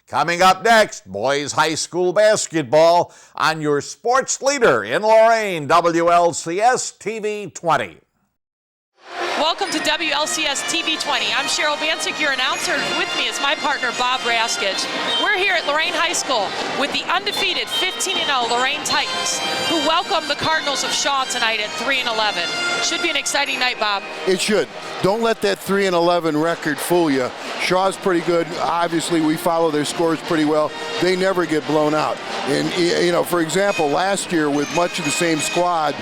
Coming up next, boys high school basketball on your sports leader in Lorain, WLCS TV 20. Welcome to WLCS TV 20. I'm Cheryl Bancic, your announcer. With me is my partner, Bob Raskich. We're here at Lorain High School with the undefeated 15-0 Lorain Titans, who welcome the Cardinals of Shaw tonight at 3-11. Should be an exciting night, Bob. It should. Don't let that 3-11 record fool you. Shaw's pretty good. Obviously, we follow their scores pretty well. They never get blown out. And, you know, for example, last year with much of the same squad,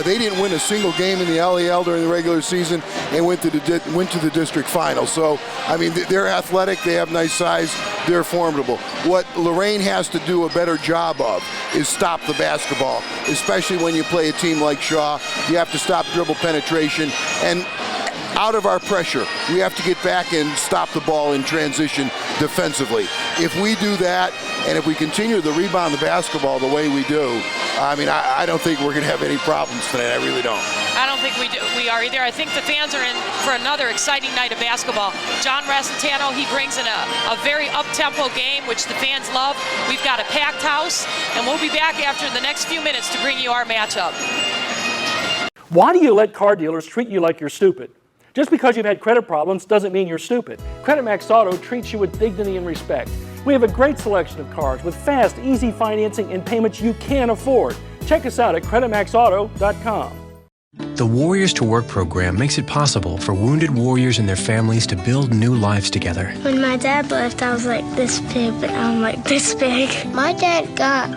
they didn't win a single game in the LEL during the regular season and went to the district final. So, I mean, they're athletic. They have nice size. They're formidable. What Lorain has to do a better job of is stop the basketball, especially when you play a team like Shaw. You have to stop dribble penetration. And out of our pressure, we have to get back and stop the ball in transition defensively. If we do that, and if we continue to rebound the basketball the way we do, I mean, I don't think we're going to have any problems tonight. I really don't. I don't think we are either. I think the fans are in for another exciting night of basketball. John Rasitano, he brings in a very up-tempo game, which the fans love. We've got a packed house, and we'll be back after the next few minutes to bring you our matchup. Why do you let car dealers treat you like you're stupid? Just because you've had credit problems doesn't mean you're stupid. Credit Max Auto treats you with dignity and respect. We have a great selection of cars with fast, easy financing and payments you can afford. Check us out at creditmaxauto.com. The Warriors to Work program makes it possible for wounded warriors and their families to build new lives together. When my dad left, I was like this big, but now I'm like this big. My dad got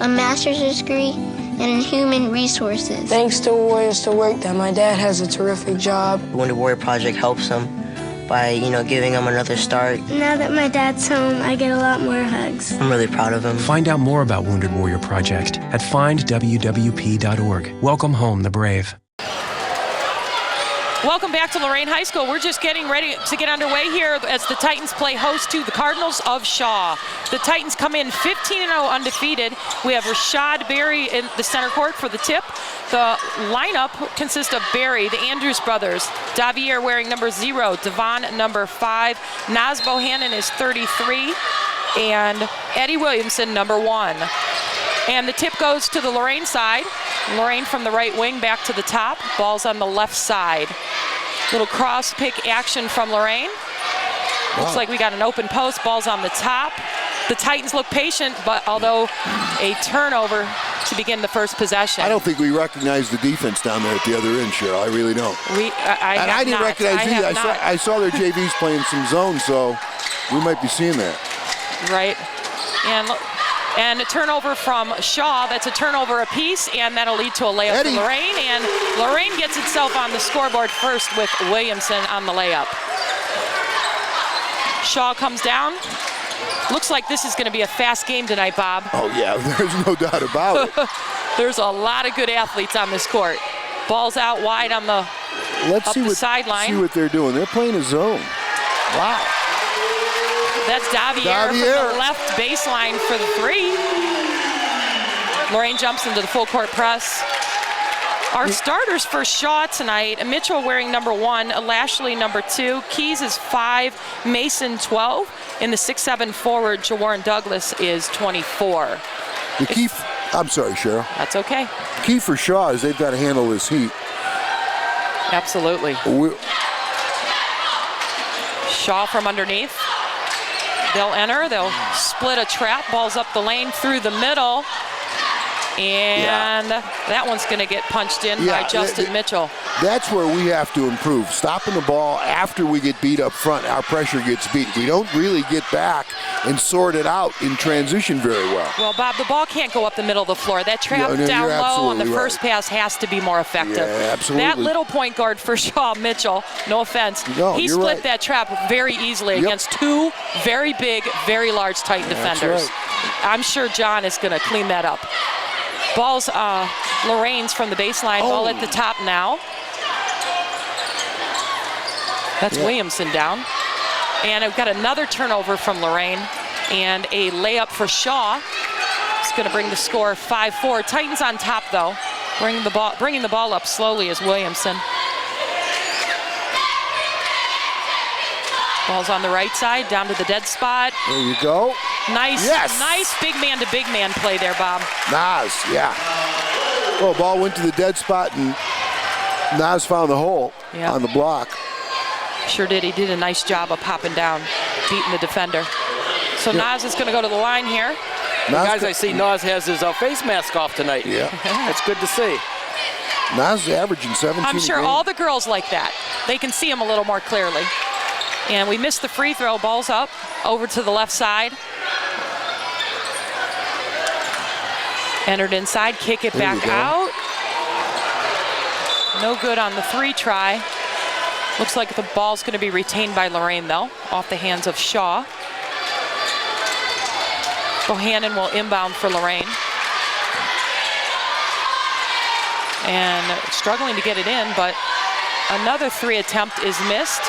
a master's degree in human resources. Thanks to Warriors to Work that my dad has a terrific job. The Wounded Warrior Project helps him by, giving him another start. Now that my dad's home, I get a lot more hugs. I'm really proud of him. Find out more about Wounded Warrior Project at findwwp.org. Welcome home, the brave. Welcome back to Lorain High School. We're just getting ready to get underway here as the Titans play host to the Cardinals of Shaw. The Titans come in 15-0 undefeated. We have Rashad Berry in the center court for the tip. The lineup consists of Berry, the Andrews brothers, Davier wearing number 0, Devon number 5, Naz Bohannon is 33, and Eddie Williamson number 1. And the tip goes to the Lorain side. Lorain from the right wing back to the top. Ball's on the left side. Little cross pick action from Lorain. Looks like we got an open post. Ball's on the top. The Titans look patient, but although a turnover to begin the first possession. I don't think we recognize the defense down there at the other end, Cheryl. I really don't. I didn't recognize either. I saw their JVs playing some zone, so we might be seeing that. Right. And a turnover from Shaw. That's a turnover apiece, and that'll lead to a layup for Lorain. And Lorain gets itself on the scoreboard first with Williamson on the layup. Shaw comes down. Looks like this is going to be a fast game tonight, Bob. Oh, yeah, there's no doubt about it. There's a lot of good athletes on this court. Ball's out wide on the sideline. Let's see what they're doing. They're playing a zone. Wow. That's Davier from the left baseline for the 3. Lorain jumps into the full court press. Our starters for Shaw tonight, Mitchell wearing number 1, Lashley number 2, Keys is 5, Mason 12, and the 6'7" forward, Jawarren Douglas is 24. The key, I'm sorry, Cheryl. That's okay. The key for Shaw is they've got to handle this heat. Absolutely. Shaw from underneath. They'll enter, they'll split a trap, ball's up the lane through the middle, and that one's going to get punched in by Justin Mitchell. That's where we have to improve. Stopping the ball after we get beat up front, our pressure gets beat. We don't really get back and sort it out in transition very well. Well, Bob, the ball can't go up the middle of the floor. That trap down low on the first pass has to be more effective. Yeah, absolutely. That little point guard for Shaw, Mitchell, no offense, he split that trap very easily against 2 very big, very large Titan defenders. Right. I'm sure John is going to clean that up. Ball's Lorain's from the baseline. Ball at the top now. That's Williamson down. And I've got another turnover from Lorain and a layup for Shaw. It's going to bring the score 5-4. Titans on top, though. Bringing the ball up slowly is Williamson. Ball's on the right side, down to the dead spot. There you go. Nice, Yes. nice big man to big man play there, Bob. Nas, yeah. Well, ball went to the dead spot, and Nas found the hole on the block. Sure did. He did a nice job of popping down, beating the defender. So Nas is going to go to the line here. Guys, I see Nas has his face mask off tonight. Yeah. That's good to see. Nas is averaging 17 I'm sure a game. all the girls like that. They can see him a little more clearly. And we missed the free throw. Ball's up over to the left side. Entered inside, kick it back out. No good on the 3 try. Looks like the ball's going to be retained by Lorain, though, off the hands of Shaw. Bohannon will inbound for Lorain. And struggling to get it in, but another 3 attempt is missed.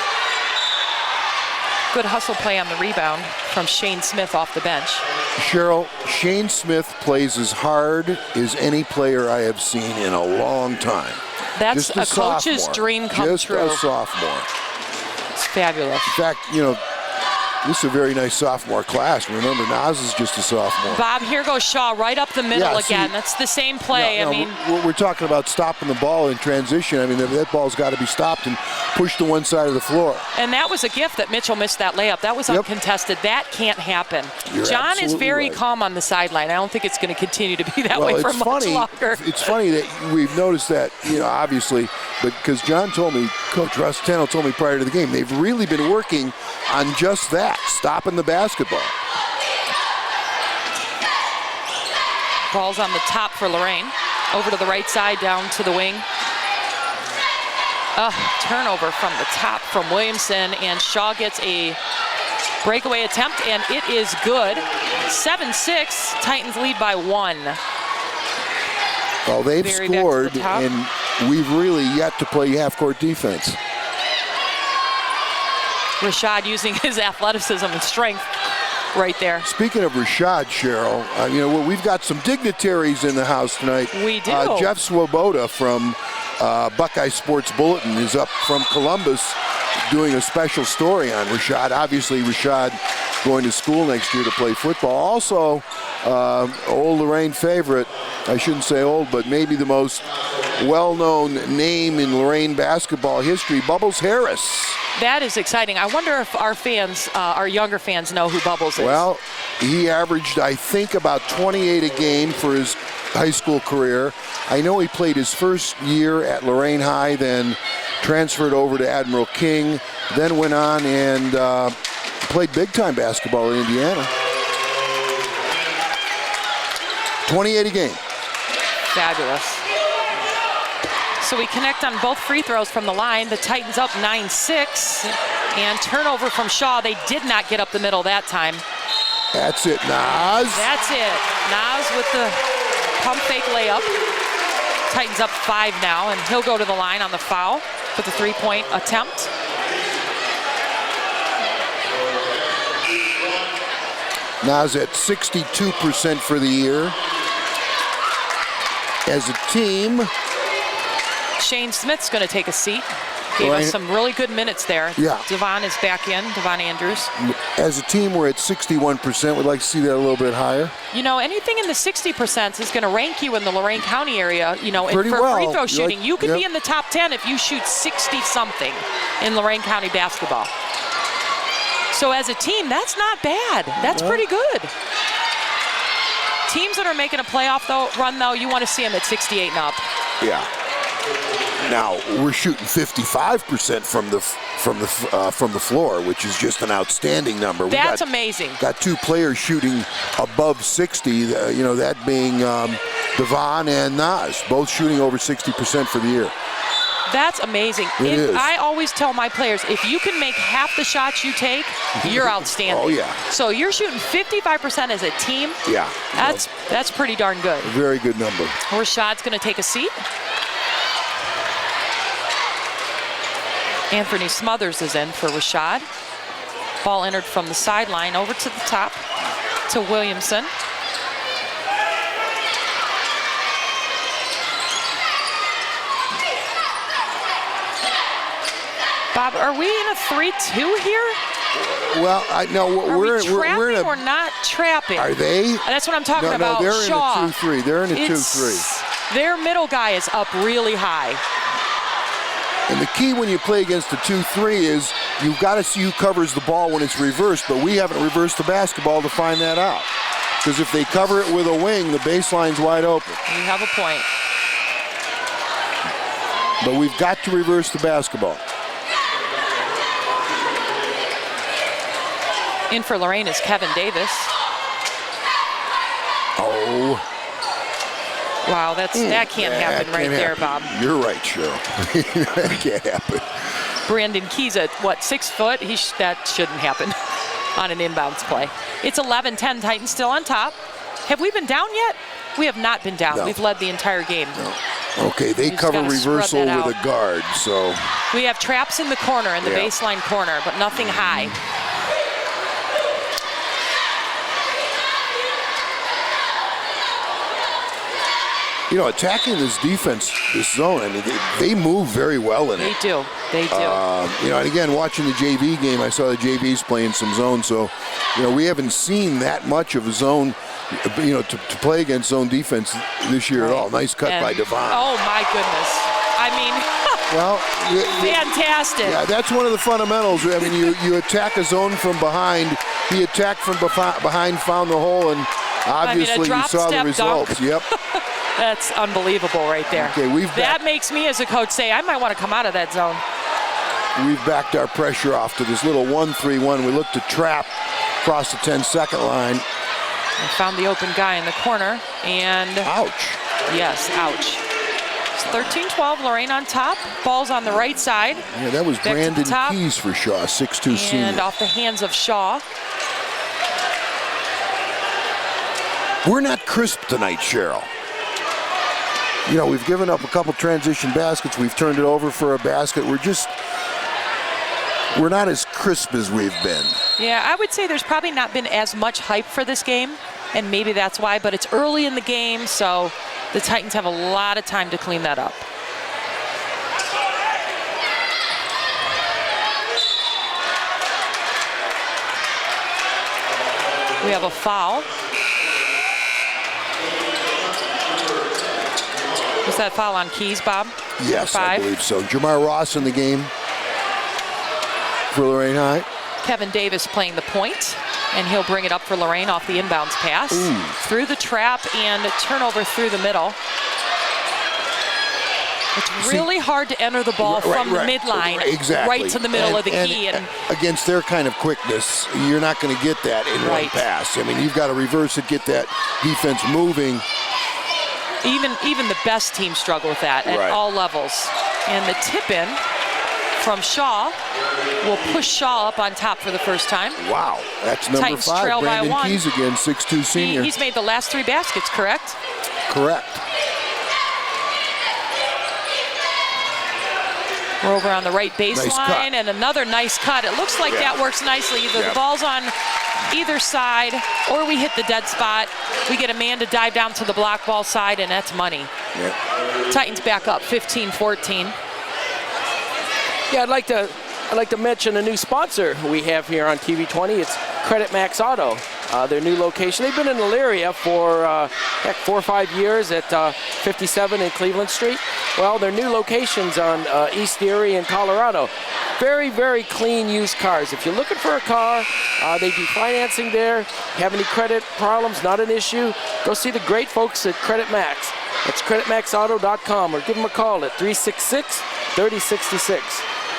Good hustle play on the rebound from Shane Smith off the bench. Cheryl, Shane Smith plays as hard as any player I have seen in a long time. That's Just a coach's sophomore. dream come Just true. a sophomore. It's fabulous. In fact, this is a very nice sophomore class. Remember, Nas is just a sophomore. Bob, here goes Shaw right up the middle Yeah, again. see, That's the same play. No, I mean, we're talking about stopping the ball in transition. I mean, that ball's got to be stopped and pushed to one side of the floor. and that was a gift that Mitchell missed that layup. That was uncontested. That can't happen. You're John is absolutely very right. calm on the sideline. I don't think it's going to continue to be that Well, way for it's much funny. longer. It's funny that we've noticed that, obviously, but because John told me, Coach Russ Tano told me prior to the game, they've really been working on just that, stopping the basketball. Ball's on the top for Lorain. Over to the right side, down to the wing. Turnover from the top from Williamson, and Shaw gets a breakaway attempt, and it is good. 7-6, Titans lead by 1. Well, they've Very back to scored, the top. and we've really yet to play half-court defense. Rashad using his athleticism and strength right there. Speaking of Rashad, Cheryl, we've got some dignitaries in the house tonight. We do. Jeff Swoboda from Buckeye Sports Bulletin is up from Columbus doing a special story on Rashad. Obviously, Rashad going to school next year to play football. Also, old Lorain favorite, I shouldn't say old, but maybe the most well-known name in Lorain basketball history, Bubbles Harris. That is exciting. I wonder if our fans, our younger fans, know who Bubbles is. Well, he averaged, I think, about 28 a game for his high school career. I know he played his first year at Lorain High, then transferred over to Admiral King, then went on and played big-time basketball in Indiana. 28 a game. Fabulous. So we connect on both free throws from the line. The Titans up 9-6, and turnover from Shaw. They did not get up the middle that time. That's it, Nas. That's it. Nas with the pump fake layup. Titans up 5 now, and he'll go to the line on the foul for the 3-point attempt. Nas at 62% for the year. As a team, Shane Smith's going to take a seat. Gave Right. us some really good minutes there. Yeah. Devon is back in, Devon Andrews. as a team, we're at 61%. We'd like to see that a little bit higher. Anything in the 60% is going to rank you in the Lorain County area, and Pretty for well. free throw You shooting. like- You could yep. be in the top 10 if you shoot 60-something in Lorain County basketball. So as a team, that's not bad. That's pretty good. Teams that are making a playoff run, you want to see them at 68 and up. Yeah. Now we're shooting 55% from the floor, which is just an outstanding number. That's amazing. Got 2 players shooting above 60. That being Devon and Nas, both shooting over 60% for the year. That's amazing. It is. I always tell my players, if you can make half the shots you take, you're outstanding. Oh, yeah. So you're shooting 55% as a team. Yeah. That's pretty darn good. Very good number. Rashad's going to take a seat. Anthony Smothers is in for Rashad. Ball entered from the sideline over to the top to Williamson. Bob, are we in a 3-2 here? Well, we're in a. We're not trapping. Are they? That's what I'm talking about. No, they're Shaw. in a 2-3. They're in a 2-3. Their middle guy is up really high. And the key when you play against a 2-3 is you've got to see who covers the ball when it's reversed, but we haven't reversed the basketball to find that out. Because if they cover it with a wing, the baseline's wide open. You have a point. But we've got to reverse the basketball. In for Lorain is Kevin Davis. Oh. Wow, that can't happen right there, Bob. You're right, Cheryl. That can't happen. Brandon Keys at, 6 foot? That shouldn't happen on an inbounds play. It's 11-10, Titans still on top. Have we been down yet? We have not been down. No. We've led the entire game. No. Okay, they cover reversal with a guard, so. We have traps in the corner, in the baseline corner, but nothing high. You know, attacking this defense, this zone, I mean, they move very well in it. They do. You know, and again, watching the JV game, I saw the JVs playing some zone, so, you know, we haven't seen that much of a zone, you know, to play against zone defense this year at all. Nice cut by Devon. Oh, my goodness. I mean, well, fantastic. Yeah, that's one of the fundamentals. I mean, you attack a zone from behind. He attacked from behind, found the hole, and obviously you saw the results. Dunk. Yep. That's unbelievable right there. Okay, that makes me as a coach say, I might want to come out of that zone. We've backed our pressure off to this little 1-3-1. We looked to trap across the 10-second line. And found the open guy in the corner, and... Ouch. Yes, ouch. It's 13-12, Lorain on top. Ball's on the right side. Yeah, that was Brandon Keys for Shaw, 6'2" senior. And off the hands of Shaw. We're not crisp tonight, Cheryl. You know, we've given up a couple transition baskets. We've turned it over for a basket. We're not as crisp as we've been. Yeah, I would say there's probably not been as much hype for this game, and maybe that's why, but it's early in the game, so the Titans have a lot of time to clean that up. We have a foul. Was that foul on Keys, Bob? Yes, I believe so. Jamar Ross in the game for Lorain High. Kevin Davis playing the point, and he'll bring it up for Lorain off the inbounds pass. Through the trap and a turnover through the middle. It's really hard to enter the ball from the midline right to the middle of the key. And against their kind of quickness, you're not going to get that in one pass. I mean, you've got to reverse it, get that defense moving. Even the best teams struggle with that at all levels. And the tip-in from Shaw will push Shaw up on top for the first time. Wow, that's number Titans 5. Trail Brandon by 1. Keys again, 6'2" senior. He's made the last 3 baskets, correct? Correct. We're over on the right baseline, and another nice cut. It looks like that works nicely. Either the ball's on either side, or we hit the dead spot. We get a man to dive down to the block ball side, and that's money. Titans back up 15-14. Yeah, I'd like to mention a new sponsor we have here on TV 20. It's Credit Max Auto, their new location. They've been in Elyria for 4 or 5 years at 57 in Cleveland Street. Well, their new location's on East Erie in Colorado. Very, very clean used cars. If you're looking for a car, they do financing there. Have any credit problems, not an issue, go see the great folks at Credit Max. That's creditmaxauto.com, or give them a call at 366-3066.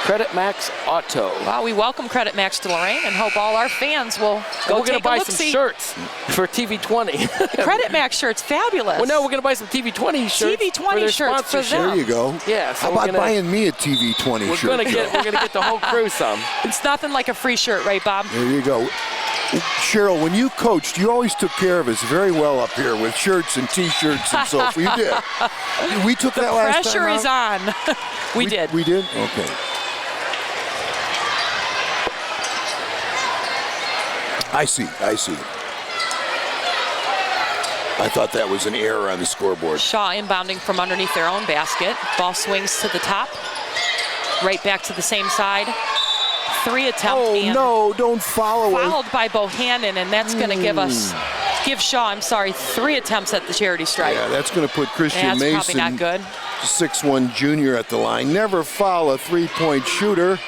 Credit Max Auto. Wow, we welcome Credit Max to Lorain and hope all our fans will go We're going to buy some shirts for TV 20. Credit Max shirts, fabulous. Well, no, we're going to buy some TV 20 shirts. TV 20 shirts for them. There you go. Yeah. So how about buying me a TV 20 shirt? We're going to get the whole crew some. It's nothing like a free shirt, right, Bob? There you go. Cheryl, when you coached, you always took care of us very well up here with shirts and T-shirts and so forth. You did. We took that last time. The pressure is on. We did. We did? Okay. I see. I thought that was an error on the scoreboard. Shaw inbounding from underneath their own basket. Ball swings to the top. Right back to the same side. 3 attempt. Oh, and no, don't follow it. fouled by Bohannon, and that's going to give Shaw, 3 attempts at the charity stripe. Yeah, that's going to put Christian That's Mason, probably not good. 6'1" junior at the line. Never foul a three-point shooter.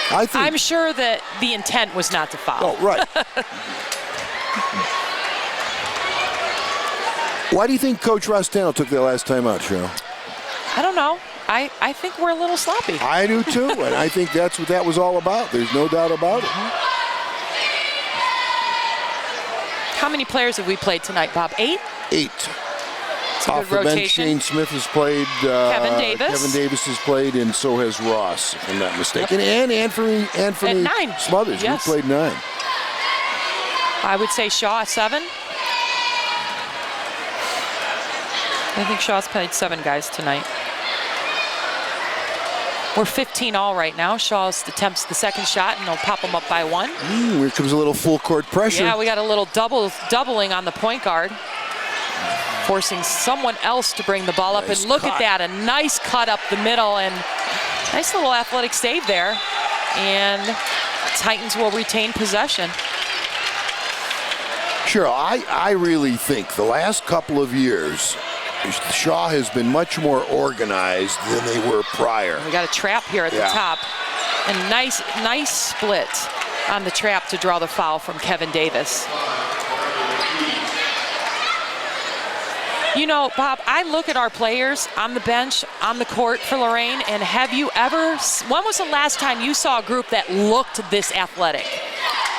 I'm sure that the intent was not to foul. Oh, right. Why do you think Coach Rostano took that last time out, Cheryl? I don't know. I think we're a little sloppy. I do too, and I think that's what that was all about. There's no doubt about it. How many players have we played tonight, Bob? 8? 8. It's a Off good the bench, rotation. Shane Smith has played. Kevin Davis. Kevin Davis has played, and so has Ross, if I'm not mistaken. And Anthony At 9. Smothers, Yes. he played 9. I would say Shaw 7. I think Shaw's played 7 guys tonight. We're 15 all right now. Shaw attempts the second shot, and they'll pop them up by 1. Here comes a little full court pressure. Yeah, we got a little doubling on the point guard, forcing someone else to bring the ball up. Nice And look cut. at that, a nice cut up the middle, and nice little athletic save there. And Titans will retain possession. Sure, I really think the last couple of years, Shaw has been much more organized than they were prior. We got a trap here at the top. And nice split on the trap to draw the foul from Kevin Davis. You know, Bob, I look at our players on the bench, on the court for Lorain, and have you ever, when was the last time you saw a group that looked this athletic?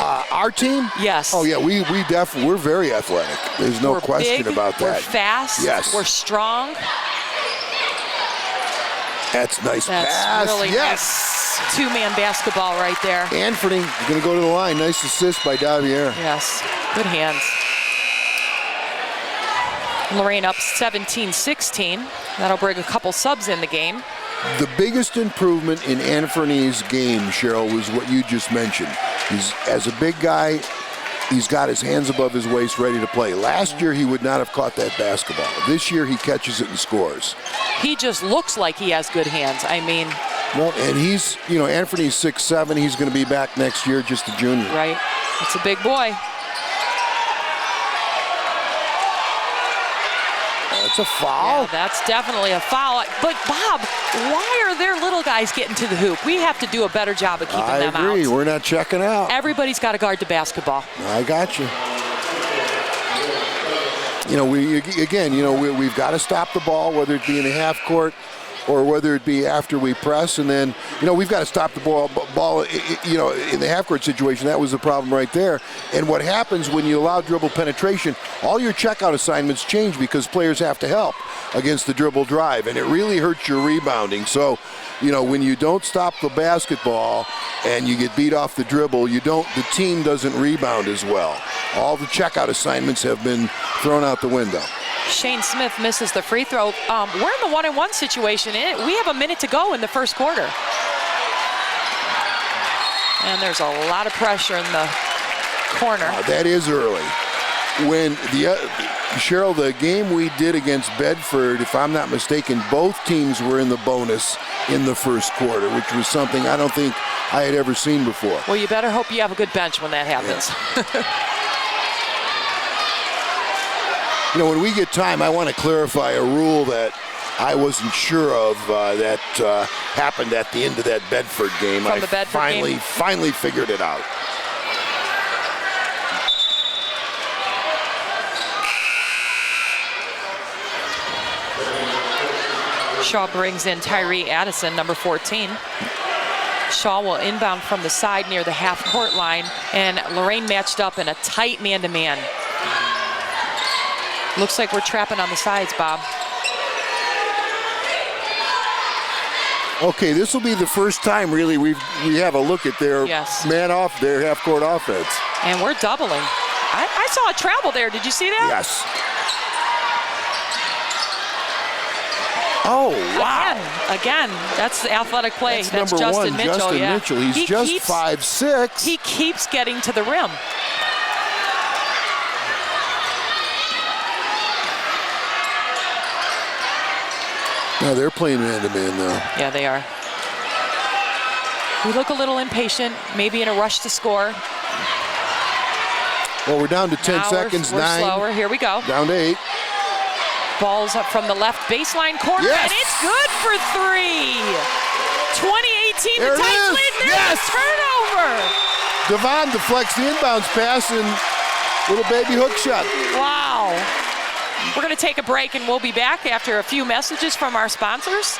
Our team? Yes. Oh, yeah, we definitely, we're very athletic. There's no We're question big, about that. We're fast. Yes. We're strong. That's nice That's pass. really Yes. nice. 2-man basketball right there. Anthony, going to go to the line. Nice assist by Davier. Yes, good hands. Lorain up 17-16. That'll bring a couple subs in the game. The biggest improvement in Anthony's game, Cheryl, was what you just mentioned. He's, as a big guy, he's got his hands above his waist ready to play. Last year, he would not have caught that basketball. This year, he catches it and scores. He just looks like he has good hands. I mean, Well, and he's, you know, Anthony's 6'7". He's going to be back next year, just a junior. right? It's a big boy. That's a foul. Yeah, that's definitely a foul. But, Bob, why are their little guys getting to the hoop? We have to do a better job of keeping them out. I agree. We're not checking out. Everybody's got to guard the basketball. I got you. You know, we've got to stop the ball, whether it be in the half court or whether it be after we press, and then, you know, we've got to stop the ball, you know, in the half-court situation. That was the problem right there. And what happens when you allow dribble penetration, all your checkout assignments change because players have to help against the dribble drive, and it really hurts your rebounding. So, you know, when you don't stop the basketball and you get beat off the dribble, the team doesn't rebound as well. All the checkout assignments have been thrown out the window. Shane Smith misses the free throw. We're in the 1-on-1 situation. We have a minute to go in the first quarter. And there's a lot of pressure in the corner. That is early. When Cheryl, the game we did against Bedford, if I'm not mistaken, both teams were in the bonus in the first quarter, which was something I don't think I had ever seen before. Well, you better hope you have a good bench when that happens. Yeah. You know, when we get time, I want to clarify a rule that I wasn't sure of that happened at the end of that Bedford game. From the Bedford game? Finally figured it out. Shaw brings in Tyree Addison, number 14. Shaw will inbound from the side near the half-court line, and Lorain matched up in a tight man-to-man. Looks like we're trapping on the sides, Bob. Okay, this will be the first time, really, we have a look at their their half-court offense. And we're doubling. I saw a travel there. Did you see that? Yes. Oh, wow. Again, that's the athletic play. That's number Justin one, Mitchell. Justin yeah. Mitchell. He's just 5'6". He keeps getting to the rim. No, they're playing man-to-man now. Yeah, they are. We look a little impatient, maybe in a rush to score. Well, we're down to 10 now seconds. We're 9. slower. Here we go. Down to 8. Ball's up from the left baseline corner, Yes! and it's good for 3. 2018, There the it Titans is! lead. There's Yes! a turnover. Devon deflects the inbounds pass and little baby hook shot. Wow. We're going to take a break, and we'll be back after a few messages from our sponsors.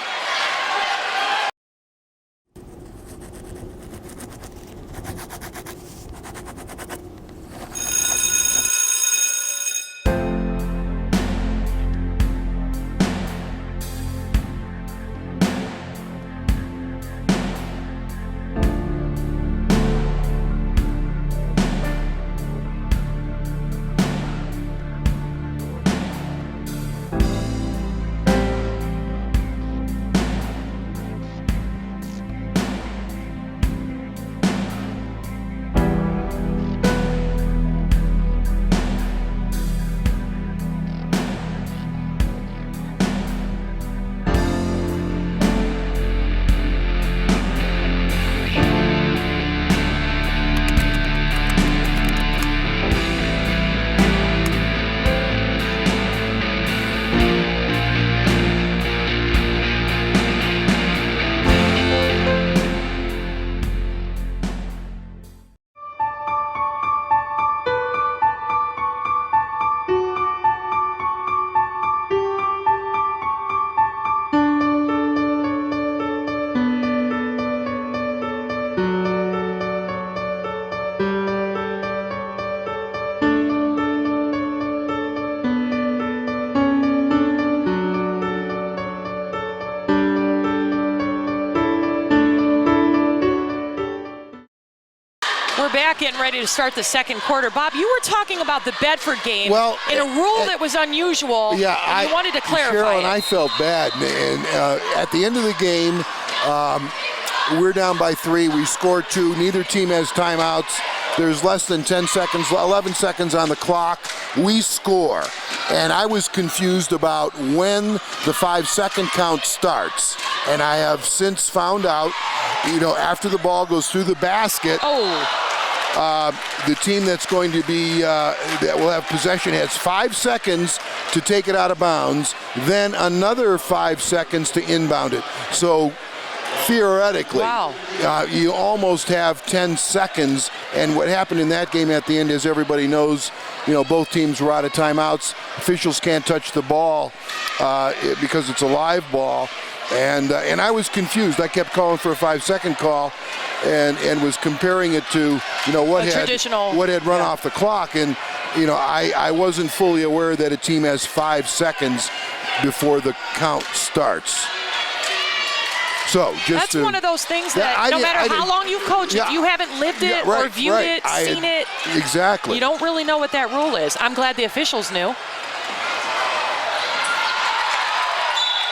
We're back getting ready to start the second quarter. Bob, you were talking about the Bedford game in a rule that was unusual. Yeah, and you wanted to clarify Cheryl it. and I felt bad. And at the end of the game, we're down by 3. We scored 2. Neither team has timeouts. There's less than 10 seconds, 11 seconds on the clock. We score. And I was confused about when the 5-second count starts. And I have since found out, after the ball goes through the basket, the team that's going to be, that will have possession has 5 seconds to take it out of bounds, then another 5 seconds to inbound it. So theoretically, you almost have 10 seconds. And what happened in that game at the end, as everybody knows, both teams were out of timeouts. Officials can't touch the ball because it's a live ball. And I was confused. I kept calling for a 5-second call and was comparing it to, what had run off the clock. And, I wasn't fully aware that a team has 5 seconds before the count starts. So that's one of those things that no matter how long you've coached, if you haven't lived it or viewed it, seen it, exactly, you don't really know what that rule is. I'm glad the officials knew.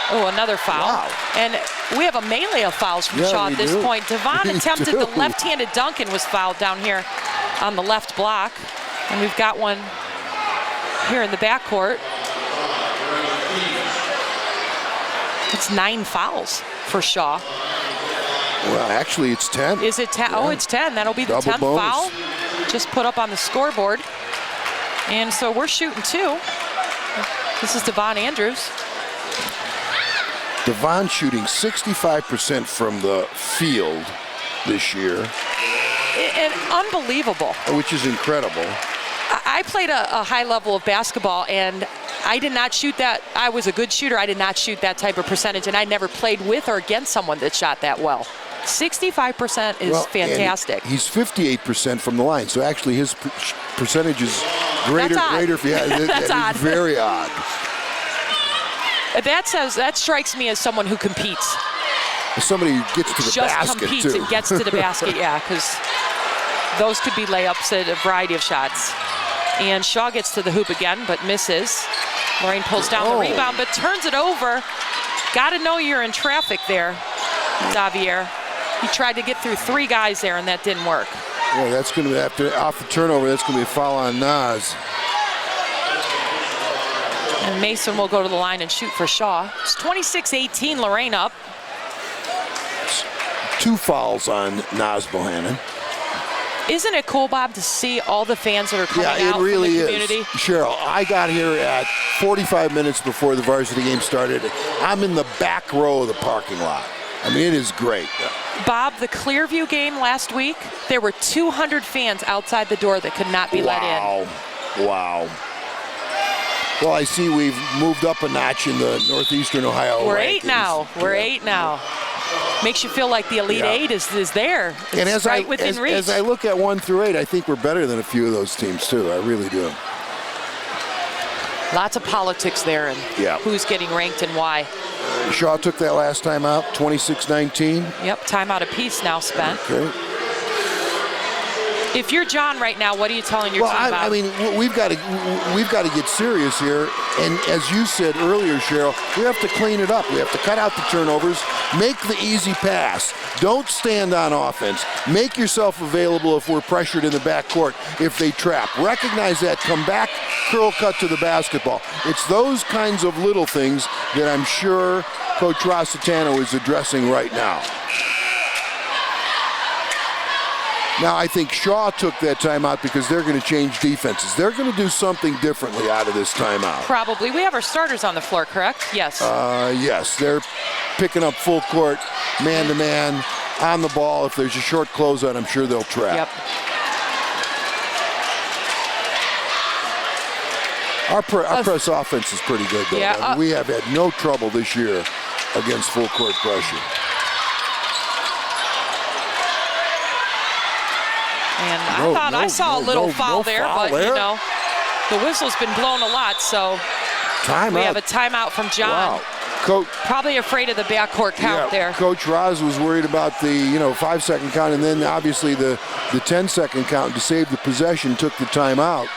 Oh, another foul. Wow. And we have a melee of fouls from Shaw at this point. Devon attempted the left-handed dunk and was fouled down here on the left block. And we've got one here in the backcourt. It's 9 fouls for Shaw. Well, actually, it's 10. Is it 10? Yeah. Oh, it's 10. That'll be the 10th foul. Just put up on the scoreboard. And so we're shooting 2. This is Devon Andrews. Devon shooting 65% from the field this year. And unbelievable. Which is incredible. I played a high level of basketball, and I did not shoot that. I was a good shooter. I did not shoot that type of percentage, and I never played with or against someone that shot that well. 65% is fantastic. He's 58% from the line, so actually his percentage is greater. That's odd. Very odd. That strikes me as someone who competes. Somebody who gets to the basket, just competes and gets to the basket, because those could be layups at a variety of shots. And Shaw gets to the hoop again, but misses. Lorain pulls down the rebound, but turns it over. Got to know you're in traffic there, Xavier. He tried to get through 3 guys there, and that didn't work. Yeah, that's going to be off the turnover. That's going to be a foul on Nas. And Mason will go to the line and shoot for Shaw. It's 26-18, Lorain up. 2 fouls on Naz Bohannon. Isn't it cool, Bob, to see all the fans that are coming out really from the community? Is. Cheryl, I got here at 45 minutes before the varsity game started. I'm in the back row of the parking lot. I mean, it is great. Bob, the Clearview game last week, there were 200 fans outside the door that could not be let in. Wow. Well, I see we've moved up a notch in the Northeastern Ohio We're rankings. 8 now. We're 8 now. Makes you feel like the Elite 8 is there. It's and as right within reach. As I look at 1 through 8, I think we're better than a few of those teams, too. I really do. Lots of politics there and who's getting ranked and why. Shaw took that last time out, 26-19. Yep, timeout apiece now spent. Okay. If you're John right now, what are you telling your team about? I mean, we've got to get serious here. And as you said earlier, Cheryl, we have to clean it up. We have to cut out the turnovers, make the easy pass. Don't stand on offense. Make yourself available if we're pressured in the backcourt, if they trap. Recognize that. Come back, curl cut to the basketball. It's those kinds of little things that I'm sure Coach Rossitano is addressing right now. Now, I think Shaw took that timeout because they're going to change defenses. They're going to do something differently out of this timeout. Probably. We have our starters on the floor, correct? Yes. Yes, they're picking up full court, man-to-man, on the ball. If there's a short closeout, I'm sure they'll trap. Yep. Our press offense is pretty good, though. Yeah, I mean, we have had no trouble this year against full court pressure. And I saw a little foul there, but you know, the whistle's been blown a lot, so we have a timeout from John. Wow. Coach, probably afraid of the backcourt count there. Coach Roz was worried about the 5-second count, and then obviously the 10-second count to save the possession, took the timeout.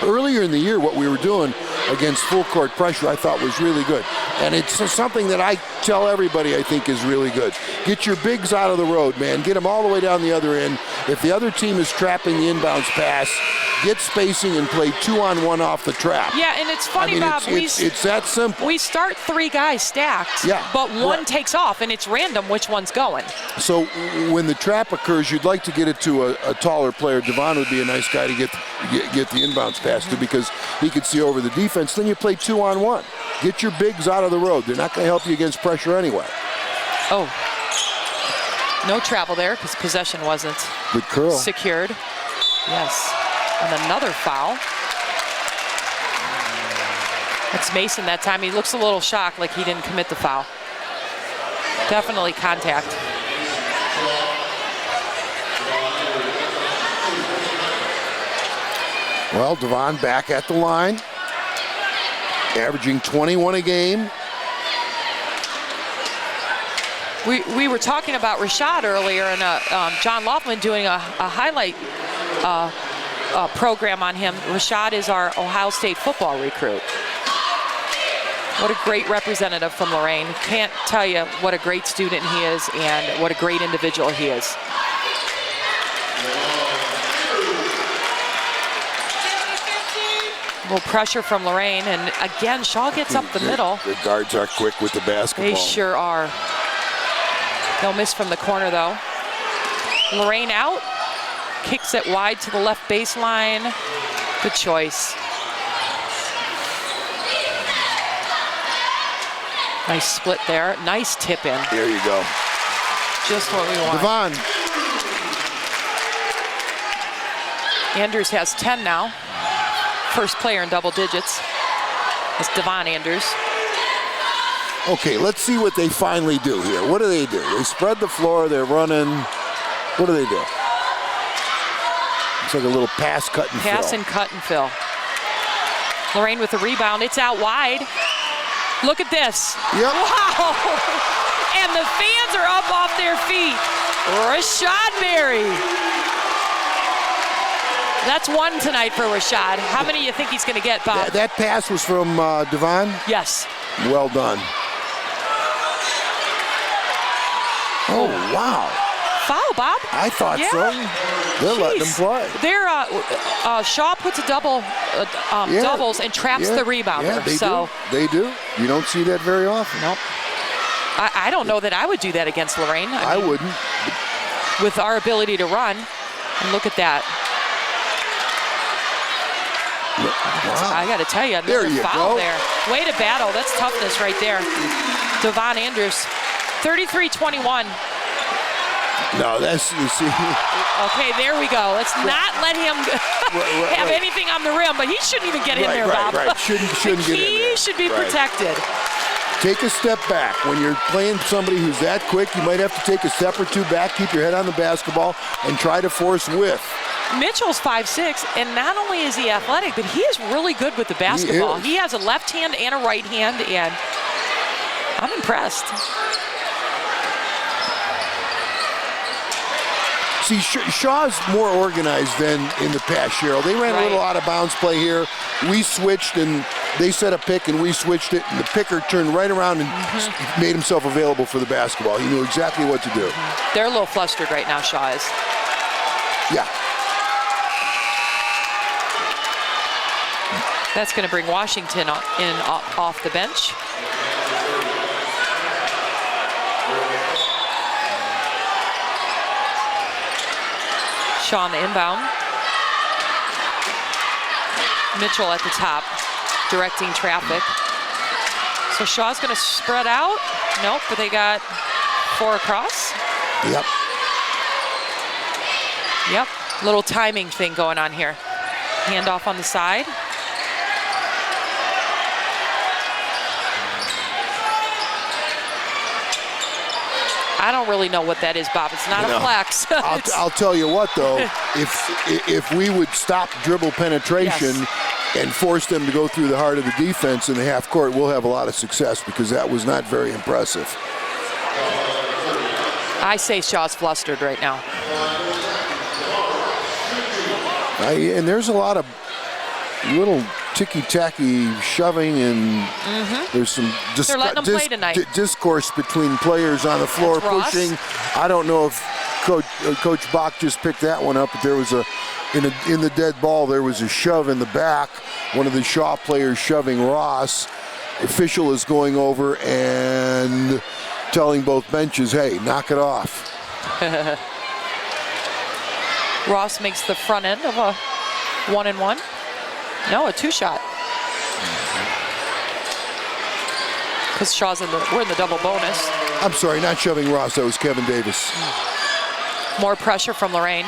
Earlier in the year, what we were doing against full court pressure, I thought was really good. And it's something that I tell everybody I think is really good. Get your bigs out of the road, man. Get them all the way down the other end. If the other team is trapping the inbounds pass, get spacing and play 2-on-1 off the trap. Yeah, and it's funny, Bob. It's that simple. We start 3 guys stacked, but one takes off, and it's random which one's going. So when the trap occurs, you'd like to get it to a taller player. Devon would be a nice guy to get the inbounds pass to because he could see over the defense. Then you play 2-on-1. Get your bigs out of the road. They're not going to help you against pressure anyway. Oh. No travel there because possession wasn't good curl. Secured. Yes. And another foul. It's Mason that time. He looks a little shocked like he didn't commit the foul. Definitely contact. Well, Devon back at the line, averaging 21 a game. We were talking about Rashad earlier, and John Laughlin doing a highlight program on him. Rashad is our Ohio State football recruit. What a great representative from Lorain. Can't tell you what a great student he is and what a great individual he is. A little pressure from Lorain, and again, Shaw gets up the middle. The guards are quick with the basketball. They sure are. They'll miss from the corner, though. Lorain out. Kicks it wide to the left baseline. Good choice. Nice split there. Nice tip in. There you go. Just what we want. Devon. Andrews has 10 now. First player in double digits. It's Devon Andrews. Okay, let's see what they finally do here. What do? They spread the floor, they're running. What do? It's like a little pass, cut, and fill. Pass and cut and fill. Lorain with the rebound. It's out wide. Look at this. Yep. Wow. And the fans are up off their feet. Rashad Berry. That's one tonight for Rashad. How many do you think he's going to get, Bob? That pass was from Devon? Yes. Well done. Oh, wow. foul, Bob. I thought Yeah. so. They're letting them play. They're, Shaw puts a doubles and traps the rebounder. Yeah, they so do. They do. You don't see that very often. Nope. I don't know that I would do that against Lorain. I mean, wouldn't. With our ability to run. And look at that. Wow. I got to tell you, There another you foul go. there. Way to battle. That's toughness right there. Devon Andrews, 33-21. No, that's, you see. Okay, there we go. Let's not let him have anything on the rim, but he shouldn't even get in there, Bob. Right. Shouldn't get in there. He should be protected. Take a step back. When you're playing somebody who's that quick, you might have to take a step or two back, keep your head on the basketball, and try to force width. Mitchell's 5'6", and not only is he athletic, but he is really good with the basketball. He He has a left hand and a right hand, and I'm impressed. See, Shaw's more organized than in the past, Cheryl. They ran a little out of bounds play here. We switched, and they set a pick, and we switched it, and the picker turned right around and made himself available for the basketball. He knew exactly what to do. They're a little flustered right now, Shaw is. Yeah. That's going to bring Washington in off the bench. Shaw on the inbound. Mitchell at the top, directing traffic. So Shaw's going to spread out. Nope, but they got 4 across. Yep. Yep, little timing thing going on here. Handoff on the side. I don't really know what that is, Bob. It's not a flex. I'll tell you what, though. if we would stop dribble penetration and force them to go through the heart of the defense in the half court, we'll have a lot of success, because that was not very impressive. I say Shaw's flustered right now. And there's a lot of little ticky-tacky shoving, and there's some They're letting them play tonight. discourse between players on the floor. That's Ross. Pushing. I don't know if Coach Bach just picked that one up, but there was in the dead ball, there was a shove in the back. One of the Shaw players shoving Ross. Official is going over and telling both benches, hey, knock it off. Ross makes the front end of a 1-and-1. No, a 2-shot. Because we're in the double bonus. I'm sorry, not shoving Ross. That was Kevin Davis. More pressure from Lorain.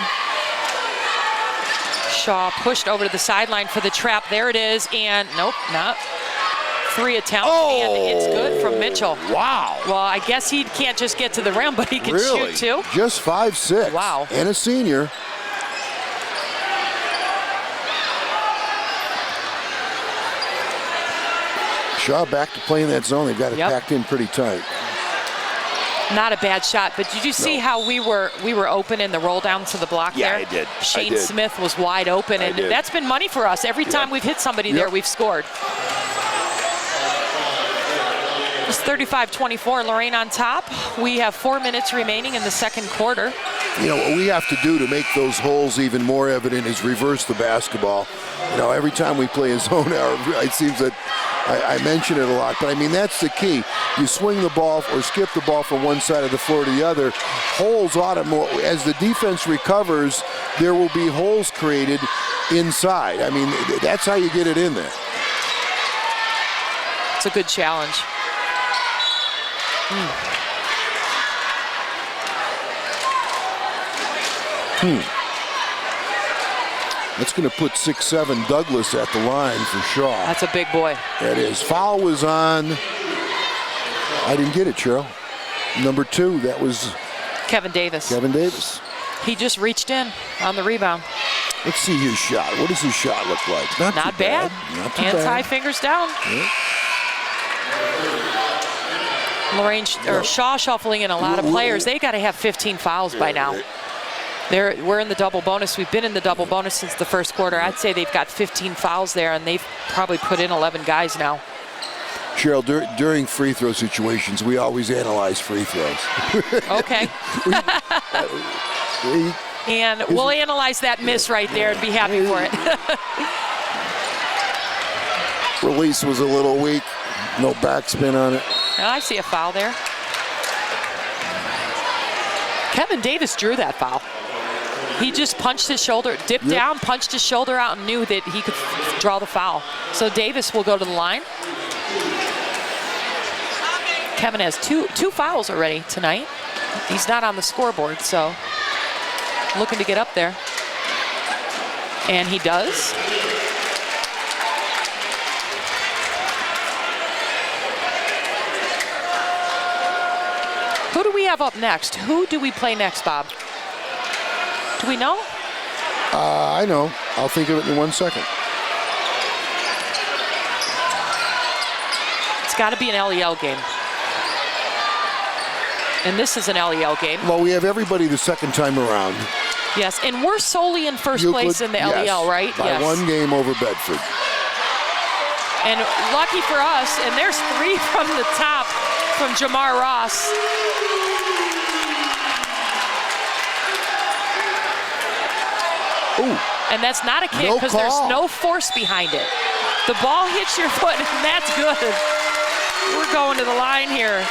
Shaw pushed over to the sideline for the trap. There it is, and nope, not. 3 attempts, and it's good from Mitchell. Wow. Well, I guess he can't just get to the rim, but he can shoot too. Just 5'6". Wow. And a senior. Shaw back to playing that zone. They've got it packed in pretty tight. Not a bad shot, but did you see how we were open in the roll down to the block there? Yeah, I did. Shane Smith was wide open, and that's been money for us. Every time we've hit somebody there, we've scored. It's 35-24, Lorain on top. We have 4 minutes remaining in the second quarter. You know, what we have to do to make those holes even more evident is reverse the basketball. You know, every time we play a zone, it seems that I mention it a lot, but I mean, that's the key. You swing the ball or skip the ball from one side of the floor to the other. Holes ought to more, as the defense recovers, there will be holes created inside. I mean, that's how you get it in there. It's a good challenge. That's going to put 6'7" Douglas at the line for Shaw. That's a big boy. That is. Foul was on. I didn't get it, Cheryl. Number 2, that was Kevin Davis. Kevin Davis. He just reached in on the rebound. Let's see his shot. What does his shot look like? Not bad. Not too Hands bad. high, fingers down. Yeah. Lorain or Shaw shuffling in a lot of players. They got to have 15 fouls by now. We're in the double bonus. We've been in the double bonus since the first quarter. I'd say they've got 15 fouls there, and they've probably put in 11 guys now. Cheryl, during free throw situations, we always analyze free throws. Okay. And we'll analyze that miss right there and be happy for it. Release was a little weak. No backspin on it. Now I see a foul there. Kevin Davis drew that foul. He just punched his shoulder, dipped down, punched his shoulder out, and knew that he could draw the foul. So Davis will go to the line. Kevin has two fouls already tonight. He's not on the scoreboard, so looking to get up there. And he does. Who do we have up next? Who do we play next, Bob? Do we know? I know. I'll think of it in 1 second. It's got to be an LEL game. And this is an LEL game. Well, we have everybody the second time around. Yes, and we're solely in first place in the LEL, right? By 1 game over Bedford. And lucky for us, and there's 3 from the top from Jamar Ross. Ooh. And that's not a kick because there's no force behind it. The ball hits your foot, and that's good. We're going to the line here.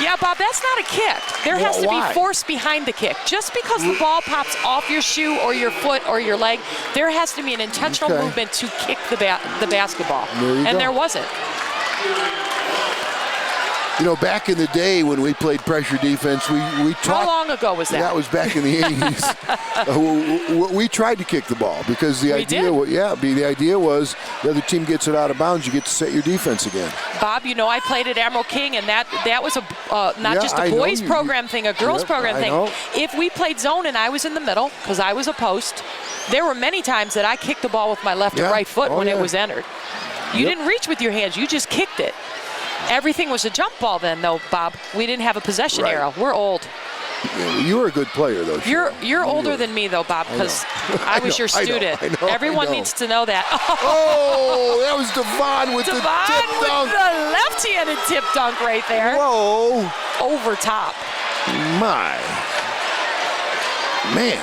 Yeah, Bob, that's not a kick. There has to be force behind the kick. Just because the ball pops off your shoe or your foot or your leg, there has to be an intentional movement to kick the basketball. And there wasn't. You know, back in the day when we played pressure defense, we talked. How long ago was that? That was back in the 80s. We tried to kick the ball because the idea was the other team gets it out of bounds, you get to set your defense again. Bob, you know I played at Emerald King, and that was not just a boys program thing, a girls program thing. If we played zone and I was in the middle, because I was a post, there were many times that I kicked the ball with my left or right foot when it was entered. You didn't reach with your hands, you just kicked it. Everything was a jump ball then, though, Bob. We didn't have a possession arrow. We're old. Yeah, you were a good player, though. You're older than me, though, Bob, because I was your student. Everyone needs to know that. Oh, that was Devon with the tip dunk. The left-handed tip dunk right there. Whoa. Over top. My. Man.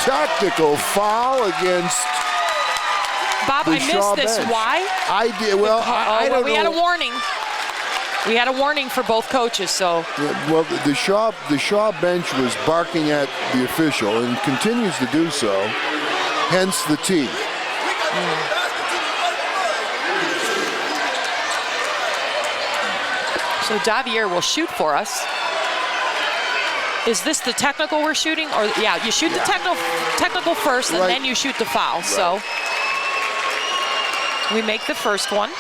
Tactical foul against Bob, I missed this. Bench. Why? I did. Well, I don't know. We had a warning. We had a warning for both coaches, so. Yeah, well, the Shaw bench was barking at the official and continues to do so, hence the tee. So Davier will shoot for us. Is this the technical we're shooting? Or yeah, you shoot the technical first, and then you shoot the foul. Right. So we make the first one.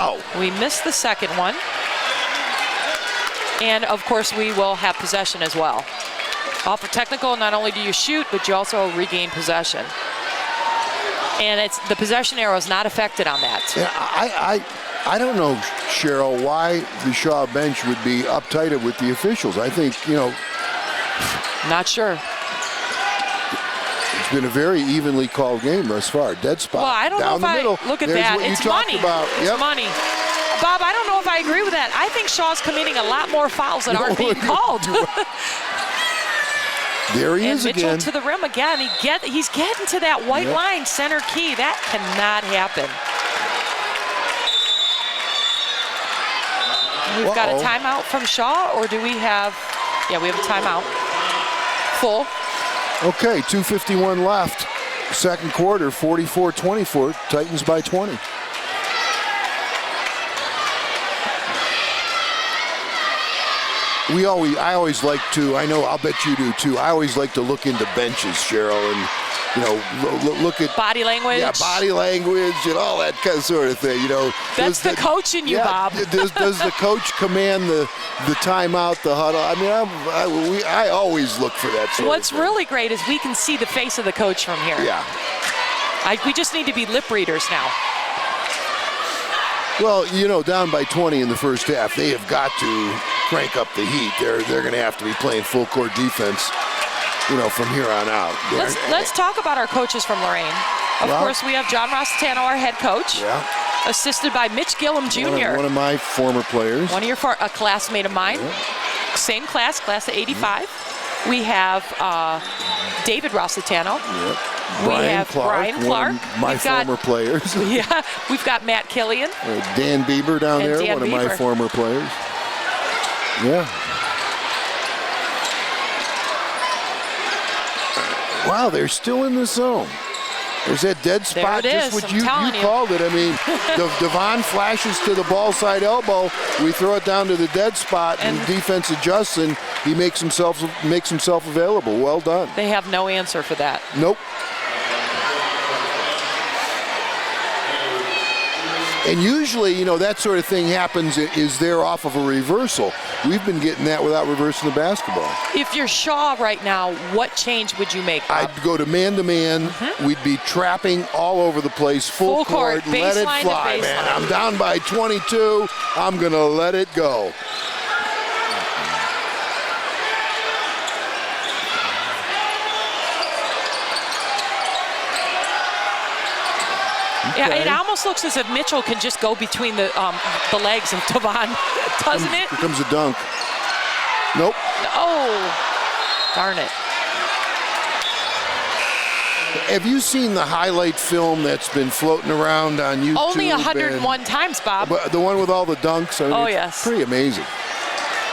Oh. We missed the second one. And of course we will have possession as well. Off of technical, not only do you shoot, but you also regain possession. And it's the possession arrow is not affected on that. Yeah, I don't know, Cheryl, why the Shaw bench would be uptight with the officials. I think, Not sure. It's been a very evenly called game thus far. Dead spot. Well, I don't know if look at that. It's money. It's money. Bob, I don't know if I agree with that. I think Shaw's committing a lot more fouls than aren't being called. There he is Mitchell again. To the rim again. He's getting to that white line, center key. That cannot happen. We've got a timeout from Shaw, or do we have? Yeah, we have a timeout. Full. Okay, 2:51 left. Second quarter, 44-24. Titans by 20. I always like to, I know, I'll bet you do too, I always like to look into benches, Cheryl, and look at body language. Yeah, body language and all that kind of sort of thing. That's the coach in you, Bob. Does the coach command the timeout, the huddle? I mean, I always look for that sort What's of thing. really great is we can see the face of the coach from here. Yeah. We just need to be lip readers now. Well, down by 20 in the first half, they have got to crank up the heat. They're going to have to be playing full court defense, from here on out. Let's talk about our coaches from Lorain. Of course, we have John Rossitano, our head coach. Yeah. assisted by Mitch Gillum Jr. One of my former players. One of your a classmate of mine. Yep. Same class of 85. We have David Rossitano. Yep. We have Brian Clark. One of my former players. Yeah, we've got Matt Killian. Dan Bieber down And there, Dan one of Bieber. my former players. Yeah. Wow, they're still in the zone. There's that dead spot. There it just is, what I'm you telling you. called it. I mean, Devon flashes to the ball side elbow. We throw it down to the dead spot, and defense adjusts, and he makes himself available. Well done. They have no answer for that. Nope. And usually, you know, that sort of thing happens is they're off of a reversal. We've been getting that without reversing the basketball. If you're Shaw right now, what change would you make, Bob? I'd go to man-to-man. We'd be trapping all over the place, full court, let it baseline fly, to man. baseline. I'm down by 22. I'm going to let it go. Yeah, it almost looks as if Mitchell can just go between the legs of Devon, doesn't it? Here comes a dunk. Nope. Oh, darn it. Have you seen the highlight film that's been floating around on YouTube? Only 101 times, Bob. The one with all the dunks? I mean, it's yes. pretty amazing.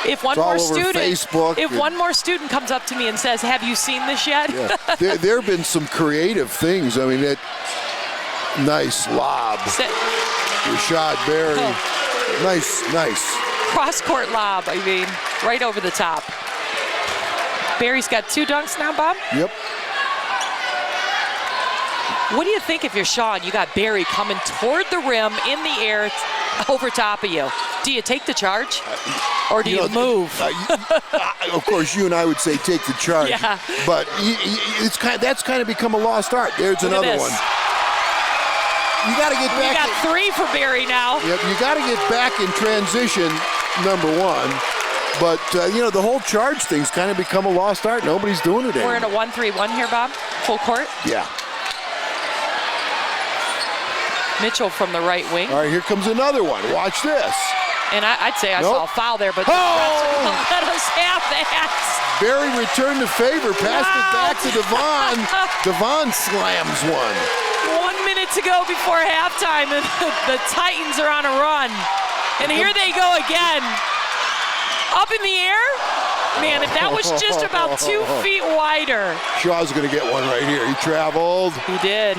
If one It's all more over student, Facebook if and- one more student comes up to me and says, "Have you seen this yet?" Yeah. there have been some creative things. I mean, nice lob. Rashad Berry. Oh. Nice. Cross-court lob, I mean, right over the top. Barry's got 2 dunks now, Bob? Yep. What do you think if you're Shaw and you got Barry coming toward the rim in the air over top of you? Do you take the charge or do you move? Of course, you and I would say take the charge. Yeah. But that's kind of become a lost art. There's Look at another this. one. You got to get back. We got 3 for Barry now. Yep, you got to get back in transition, number one. But, the whole charge thing's kind of become a lost art. Nobody's doing it anymore. We're in a 1-3-1 here, Bob. Full court. Yeah. Mitchell from the right wing. All right, here comes another one. Watch this. And I'd say I saw a foul there, but Oh! let us have that. Barry returned the favor, passed it back to Devon. Devon slams one. 1 minute to go before halftime, and the Titans are on a run. And here they go again. Up in the air? Man, if that was just about 2 feet wider. Shaw's going to get one right here. He traveled. He did.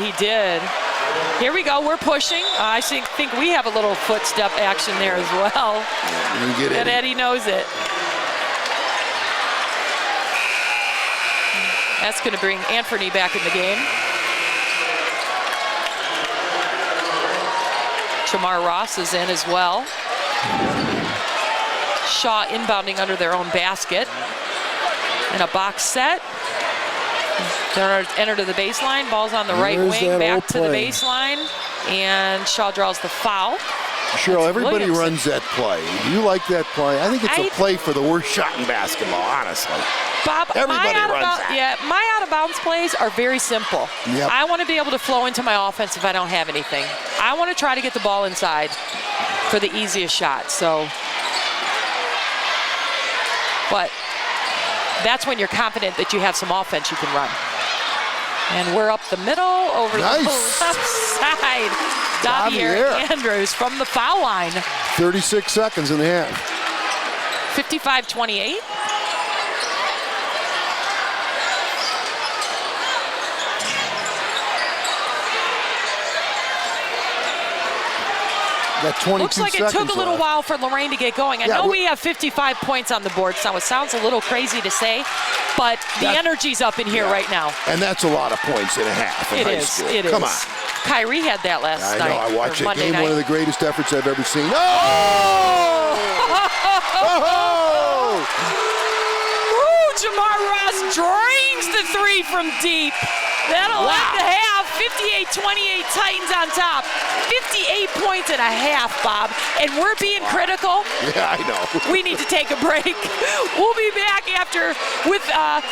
Here we go, we're pushing. I think we have a little footstep action there as well. And Eddie knows it. That's going to bring Anthony back in the game. Shamar Ross is in as well. Shaw inbounding under their own basket. And a box set. They're enter to the baseline. Ball's on the right wing, back to the baseline. And Shaw draws the foul. Cheryl, everybody Williamson. runs that play. Do you like that play? I think it's a play for the worst shot in basketball, honestly. Bob, Everybody runs that. Yeah, my out-of-bounds plays are very simple. Yep. I want to be able to flow into my offense if I don't have anything. I want to try to get the ball inside for the easiest shot. But that's when you're confident that you have some offense you can run. And we're up the middle over the left side. Javier Andrews from the foul line. 36 seconds in the half. 55-28. Got 22 Looks like it seconds took a little left. while for Lorain to get going. I know we have 55 points on the board, so it sounds a little crazy to say, but the energy's up in here right now. And that's a lot of points in a half in high school. It is. Come on. Kyrie had that last night. I know. I watched that game. Night. One of the greatest efforts I've ever seen. Oh! Ooh, Jamar Ross drains the 3 from deep. That'll end the half. 58-28 Titans on top. 58 points and a half, Bob. And we're being critical. Yeah, I know. We need to take a break. We'll be back with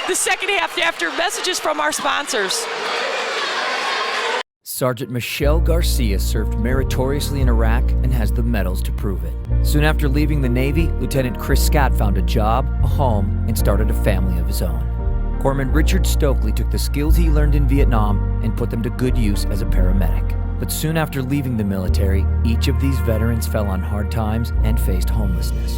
the second half after messages from our sponsors. Sergeant Michelle Garcia served meritoriously in Iraq and has the medals to prove it. Soon after leaving the Navy, Lieutenant Chris Scott found a job, a home, and started a family of his own. Corpsman Richard Stokely took the skills he learned in Vietnam and put them to good use as a paramedic. But soon after leaving the military, each of these veterans fell on hard times and faced homelessness.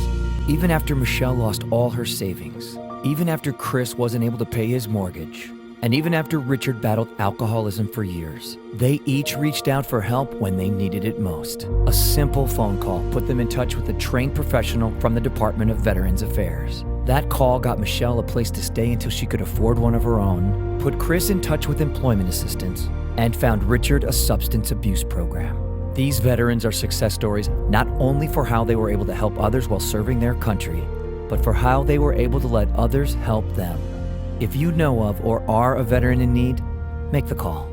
Even after Michelle lost all her savings, even after Chris wasn't able to pay his mortgage, and even after Richard battled alcoholism for years, they each reached out for help when they needed it most. A simple phone call put them in touch with a trained professional from the Department of Veterans Affairs. That call got Michelle a place to stay until she could afford one of her own, put Chris in touch with employment assistance, and found Richard a substance abuse program. These veterans are success stories not only for how they were able to help others while serving their country, but for how they were able to let others help them. If you know of or are a veteran in need, make the call.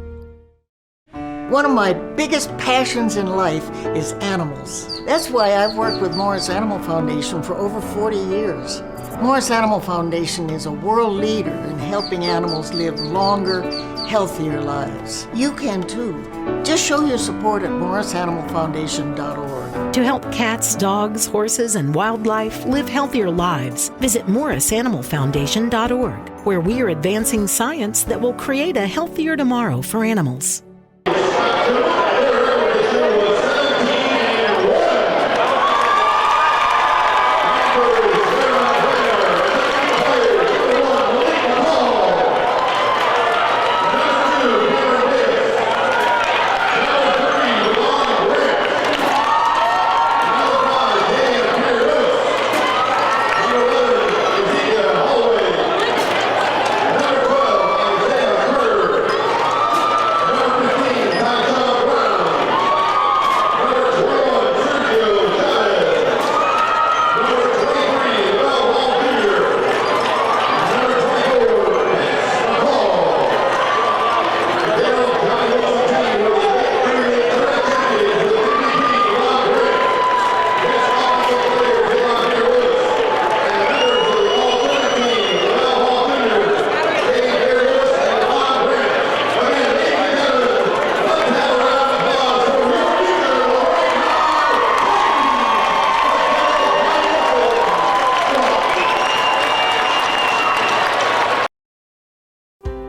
One of my biggest passions in life is animals. That's why I've worked with Morris Animal Foundation for over 40 years. Morris Animal Foundation is a world leader in helping animals live longer, healthier lives. You can too. Just show your support at morrisanimalfoundation.org. To help cats, dogs, horses, and wildlife live healthier lives, visit morrisanimalfoundation.org, where we are advancing science that will create a healthier tomorrow for animals.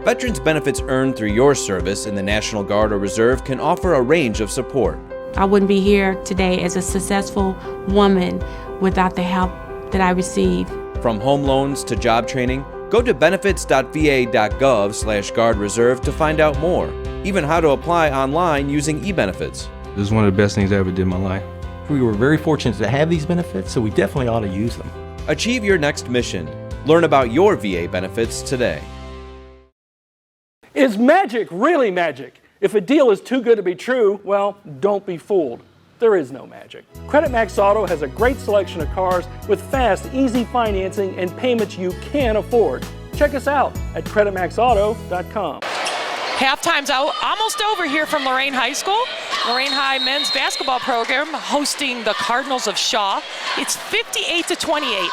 Veterans benefits earned through your service in the National Guard or Reserve can offer a range of support. I wouldn't be here today as a successful woman without the help that I received. From home loans to job training, go to benefits.va.gov/Guard Reserve to find out more, even how to apply online using e-benefits. This is one of the best things I ever did in my life. We were very fortunate to have these benefits, so we definitely ought to use them. Achieve your next mission. Learn about your VA benefits today. Is magic really magic? If a deal is too good to be true, well, don't be fooled. There is no magic. Credit Max Auto has a great selection of cars with fast, easy financing and payments you can afford. Check us out at creditmaxauto.com. Halftime's almost over here from Lorain High School. Lorain High men's basketball program hosting the Cardinals of Shaw. It's 58-28.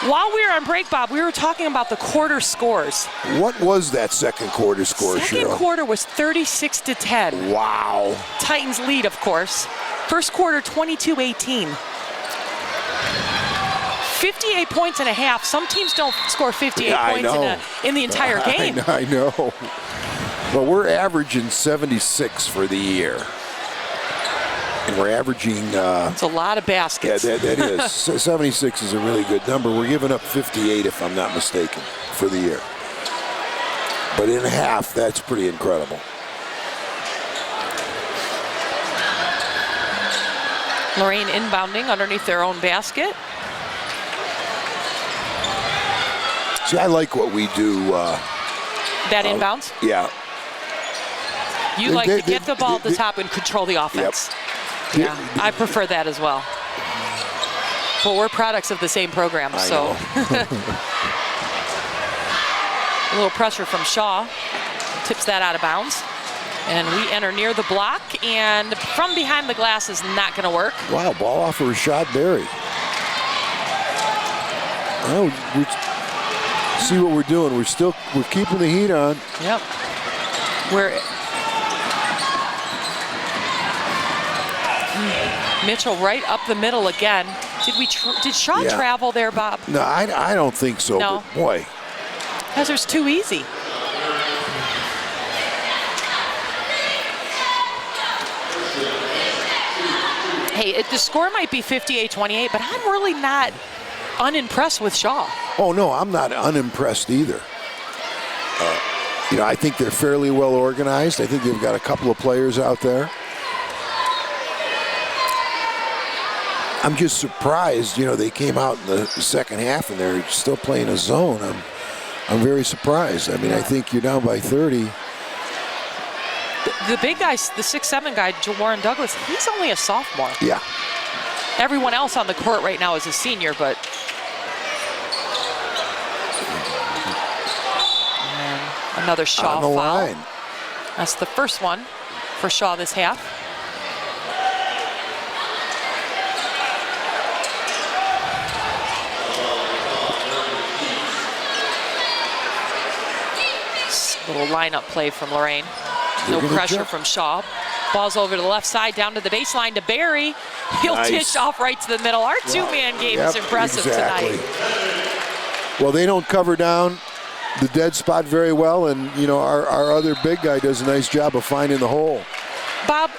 While we were on break, Bob, we were talking about the quarter scores. What was that second quarter score, Second Cheryl? quarter was 36-10. Wow. Titans lead, of course. First quarter, 22-18. 58 points and a half. Some teams don't score 58 points in the entire game. I know. But we're averaging 76 for the year. And we're averaging... It's a lot of baskets. Yeah, that is. 76 is a really good number. We're giving up 58, if I'm not mistaken, for the year. But in half, that's pretty incredible. Lorain inbounding underneath their own basket. See, I like what we do. That inbounds? Yeah. You like to get the ball at the top and control the offense. Yep. Yeah, I prefer that as well. Well, we're products of the same program, so. A little pressure from Shaw. Tips that out of bounds. And we enter near the block, and from behind the glass is not going to work. Wow, ball off of Rashad Berry. Oh, see what we're doing. We're keeping the heat on. Yep. Mitchell right up the middle again. Did Shaw travel there, Bob? No, I don't think so. No. But boy. Hazard's too easy. Hey, the score might be 58-28, but I'm really not unimpressed with Shaw. Oh, no, I'm not unimpressed either. I think they're fairly well organized. I think they've got a couple of players out there. I'm just surprised, they came out in the second half and they're still playing a zone. I'm very surprised. I mean, I think you're down by 30. The big guy, the 6'7" guy, Warren Douglas, he's only a sophomore. Yeah. Everyone else on the court right now is a senior, but. And another Shaw foul. Line. That's the first one for Shaw this half. Little lineup play from Lorain. No pressure from Shaw. Ball's over to the left side, down to the baseline to Barry. He'll dish off right to the middle. Our two-man game is impressive tonight. Well, they don't cover down the dead spot very well, and our other big guy does a nice job of finding the hole. Bob,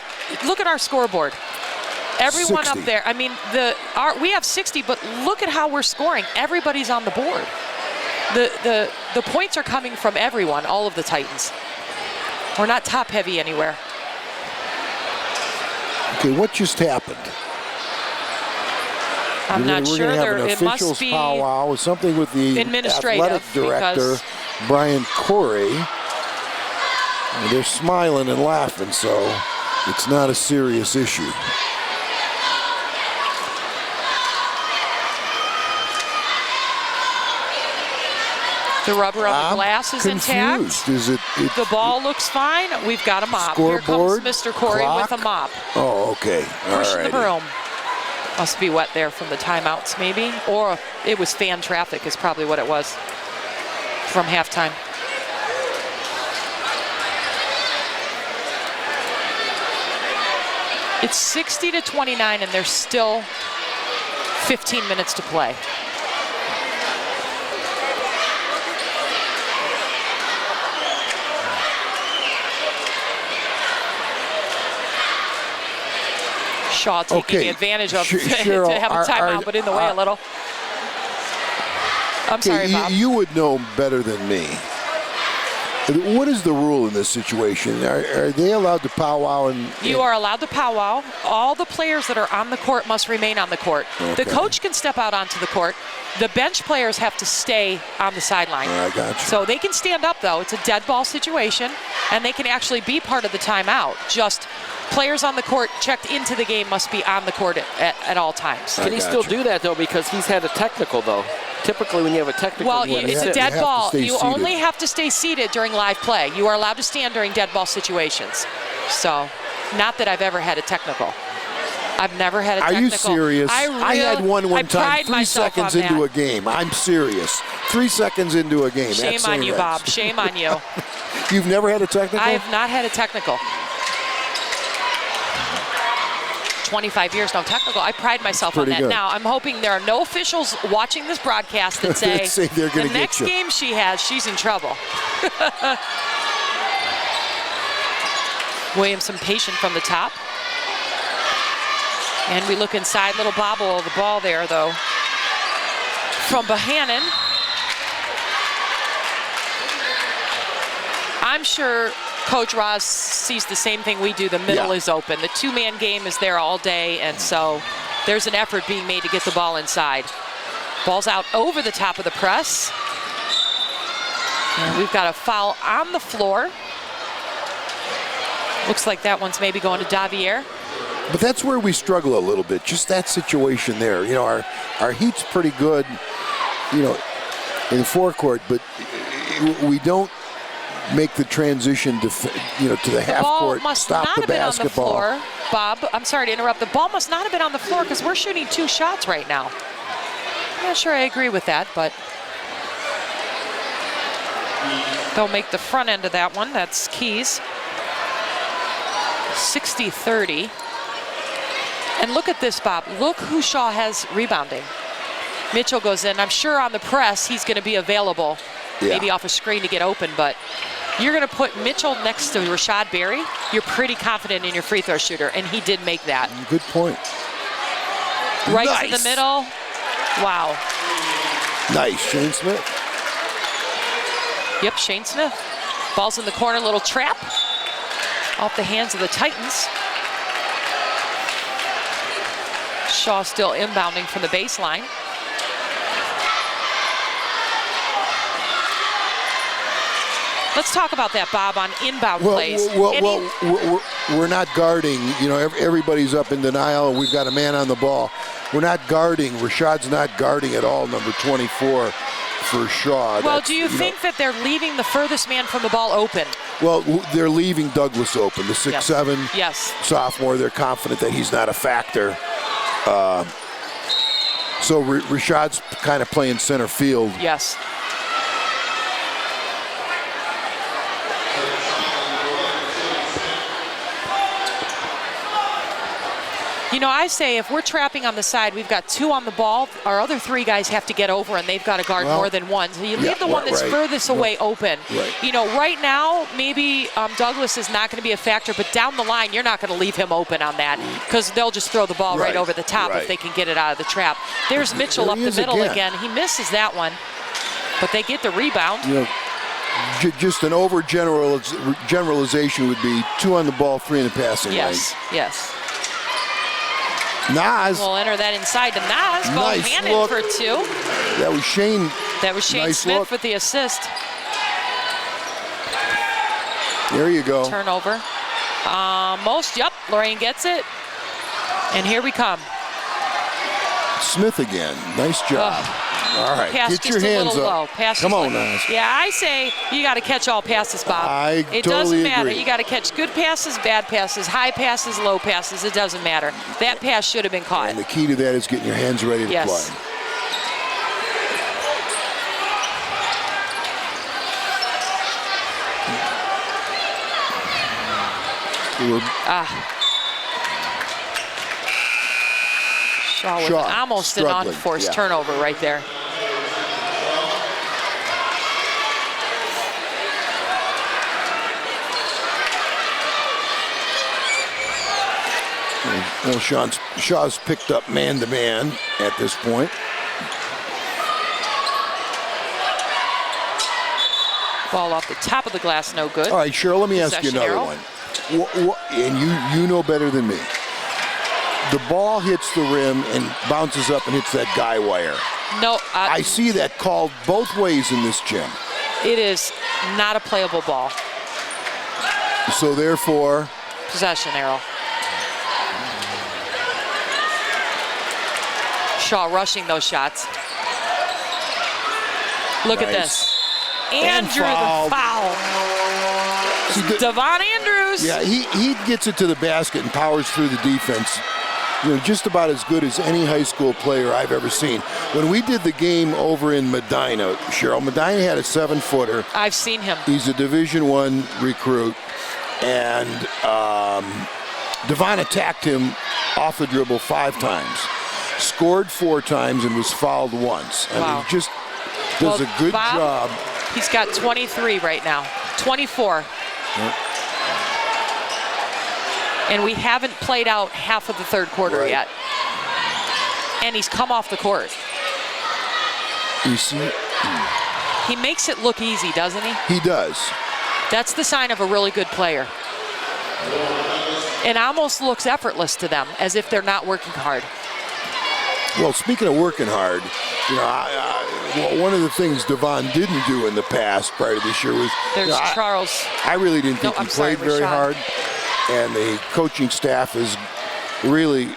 look at our scoreboard. Everyone 60. up there. I mean, we have 60, but look at how we're scoring. Everybody's on the board. The points are coming from everyone, all of the Titans. We're not top heavy anywhere. Okay, what just happened? I'm not sure. It must be powwow or something with the athletic director, Brian Corey. And they're smiling and laughing, so it's not a serious issue. The rubber on the glass is intact. The ball looks fine. We've got a mop. Here comes Mr. Corey with a mop. Oh, okay. Pushing the broom. Must be wet there from the timeouts, maybe. Or it was fan traffic is probably what it was from halftime. It's 60-29, and there's still 15 minutes to play. Shaw taking advantage of Cheryl, to have a timeout, but in the way a little. I'm sorry, Bob. You would know better than me. What is the rule in this situation? Are they allowed to powwow? You are allowed to powwow. All the players that are on the court must remain on the court. Okay. The coach can step out onto the court. The bench players have to stay on the sideline. I got you. So they can stand up, though. It's a dead ball situation, and they can actually be part of the timeout. Just players on the court checked into the game must be on the court at all times. Can he still do that, though, because he's had a technical, though? Typically, when you have a technical, it's a dead ball. You only have to stay seated during live play. You are allowed to stand during dead ball situations. So, not that I've ever had a technical. I've never had a technical. Are you serious? I had one time 3 seconds into a game. I'm serious. 3 seconds into a game. Shame on you, Bob. Shame on you. You've never had a technical? I have not had a technical. 25 years, no technical. I pride myself on that. Good. Now, I'm hoping there are no officials watching this broadcast that say, the next game she has, she's in trouble. Williamson patient from the top. And we look inside, little bobble of the ball there, though, from Bohannon. I'm sure Coach Ross sees the same thing we do. The middle is open. The two-man game is there all day, and so there's an effort being made to get the ball inside. Ball's out over the top of the press. And we've got a foul on the floor. Looks like that one's maybe going to Davier. But that's where we struggle a little bit, just that situation there. You know, our heat's pretty good, you know, in the forecourt, but we don't make the transition to, you know, to the half court, stop the basketball. On the floor. Bob, I'm sorry to interrupt. The ball must not have been on the floor because we're shooting 2 shots right now. I'm not sure I agree with that, but they'll make the front end of that one. That's Keys. 60-30. And look at this, Bob. Look who Shaw has rebounding. Mitchell goes in. I'm sure on the press he's going to be available, maybe off a screen to get open, but you're going to put Mitchell next to Rashad Berry. You're pretty confident in your free throw shooter, and he did make that. Good point. Right to the middle. Wow. Nice. Shane Smith. Yep, Shane Smith. Ball's in the corner, little trap. Off the hands of the Titans. Shaw still inbounding from the baseline. Let's talk about that, Bob, on inbound plays. We're not guarding. You know, everybody's up in denial, and we've got a man on the ball. We're not guarding. Rashad's not guarding at all, number 24 for Shaw. Well, do you think that they're leaving the furthest man from the ball open? Well, they're leaving Douglas open, the 6'7" sophomore. They're confident that he's not a factor. So Rashad's kind of playing center field. Yes. You know, I say if we're trapping on the side, we've got 2 on the ball. Our other 3 guys have to get over, and they've got to guard more than one. So you leave the one that's furthest away open. You know, right now, maybe Douglas is not going to be a factor, but down the line, you're not going to leave him open on that because they'll just throw the ball right over the top if they can get it out of the trap. There's Mitchell up the middle again. He misses that one, but they get the rebound. You know, just an overgeneralization would be 2 on the ball, 3 in the passing lane. Yes. Nas. We'll enter that inside to Nas. Both handed for 2. That was Shane. That was Shane Smith with the assist. There you go. Turnover. Lorain gets it. And here we come. Smith again. Nice job. All right, pass get your hands up. Come on, Nas. Yeah, I say you got to catch all passes, Bob. It doesn't matter. You got to catch good passes, bad passes, high passes, low passes. It doesn't matter. That pass should have been caught. And the key to that is getting your hands ready to play. Shaw was almost an unforced turnover right there. Well, Shaw's picked up man-to-man at this point. Ball off the top of the glass, no good. All right, Cheryl, let me ask you another one. And you know better than me. The ball hits the rim and bounces up and hits that guy wire. No. I see that called both ways in this gym. It is not a playable ball. So therefore? Possession arrow. Shaw rushing those shots. Look at this. Andrew the foul. Devon Andrews. Yeah, he gets it to the basket and powers through the defense. You know, just about as good as any high school player I've ever seen. When we did the game over in Medina, Cheryl, Medina had a 7-footer. I've seen him. He's a Division I recruit. And Devon attacked him off the dribble 5 times. Scored 4 times and was fouled once. I mean, just does a good job. He's got 23 right now. 24. Yep. And we haven't played out half of the third quarter yet. And he's come off the court. You see? He makes it look easy, doesn't he? He does. That's the sign of a really good player. It almost looks effortless to them, as if they're not working hard. Well, speaking of working hard, you know, one of the things Devon didn't do in the past prior to this year was... There's Charles. I really didn't think he played very hard. And the coaching staff has really,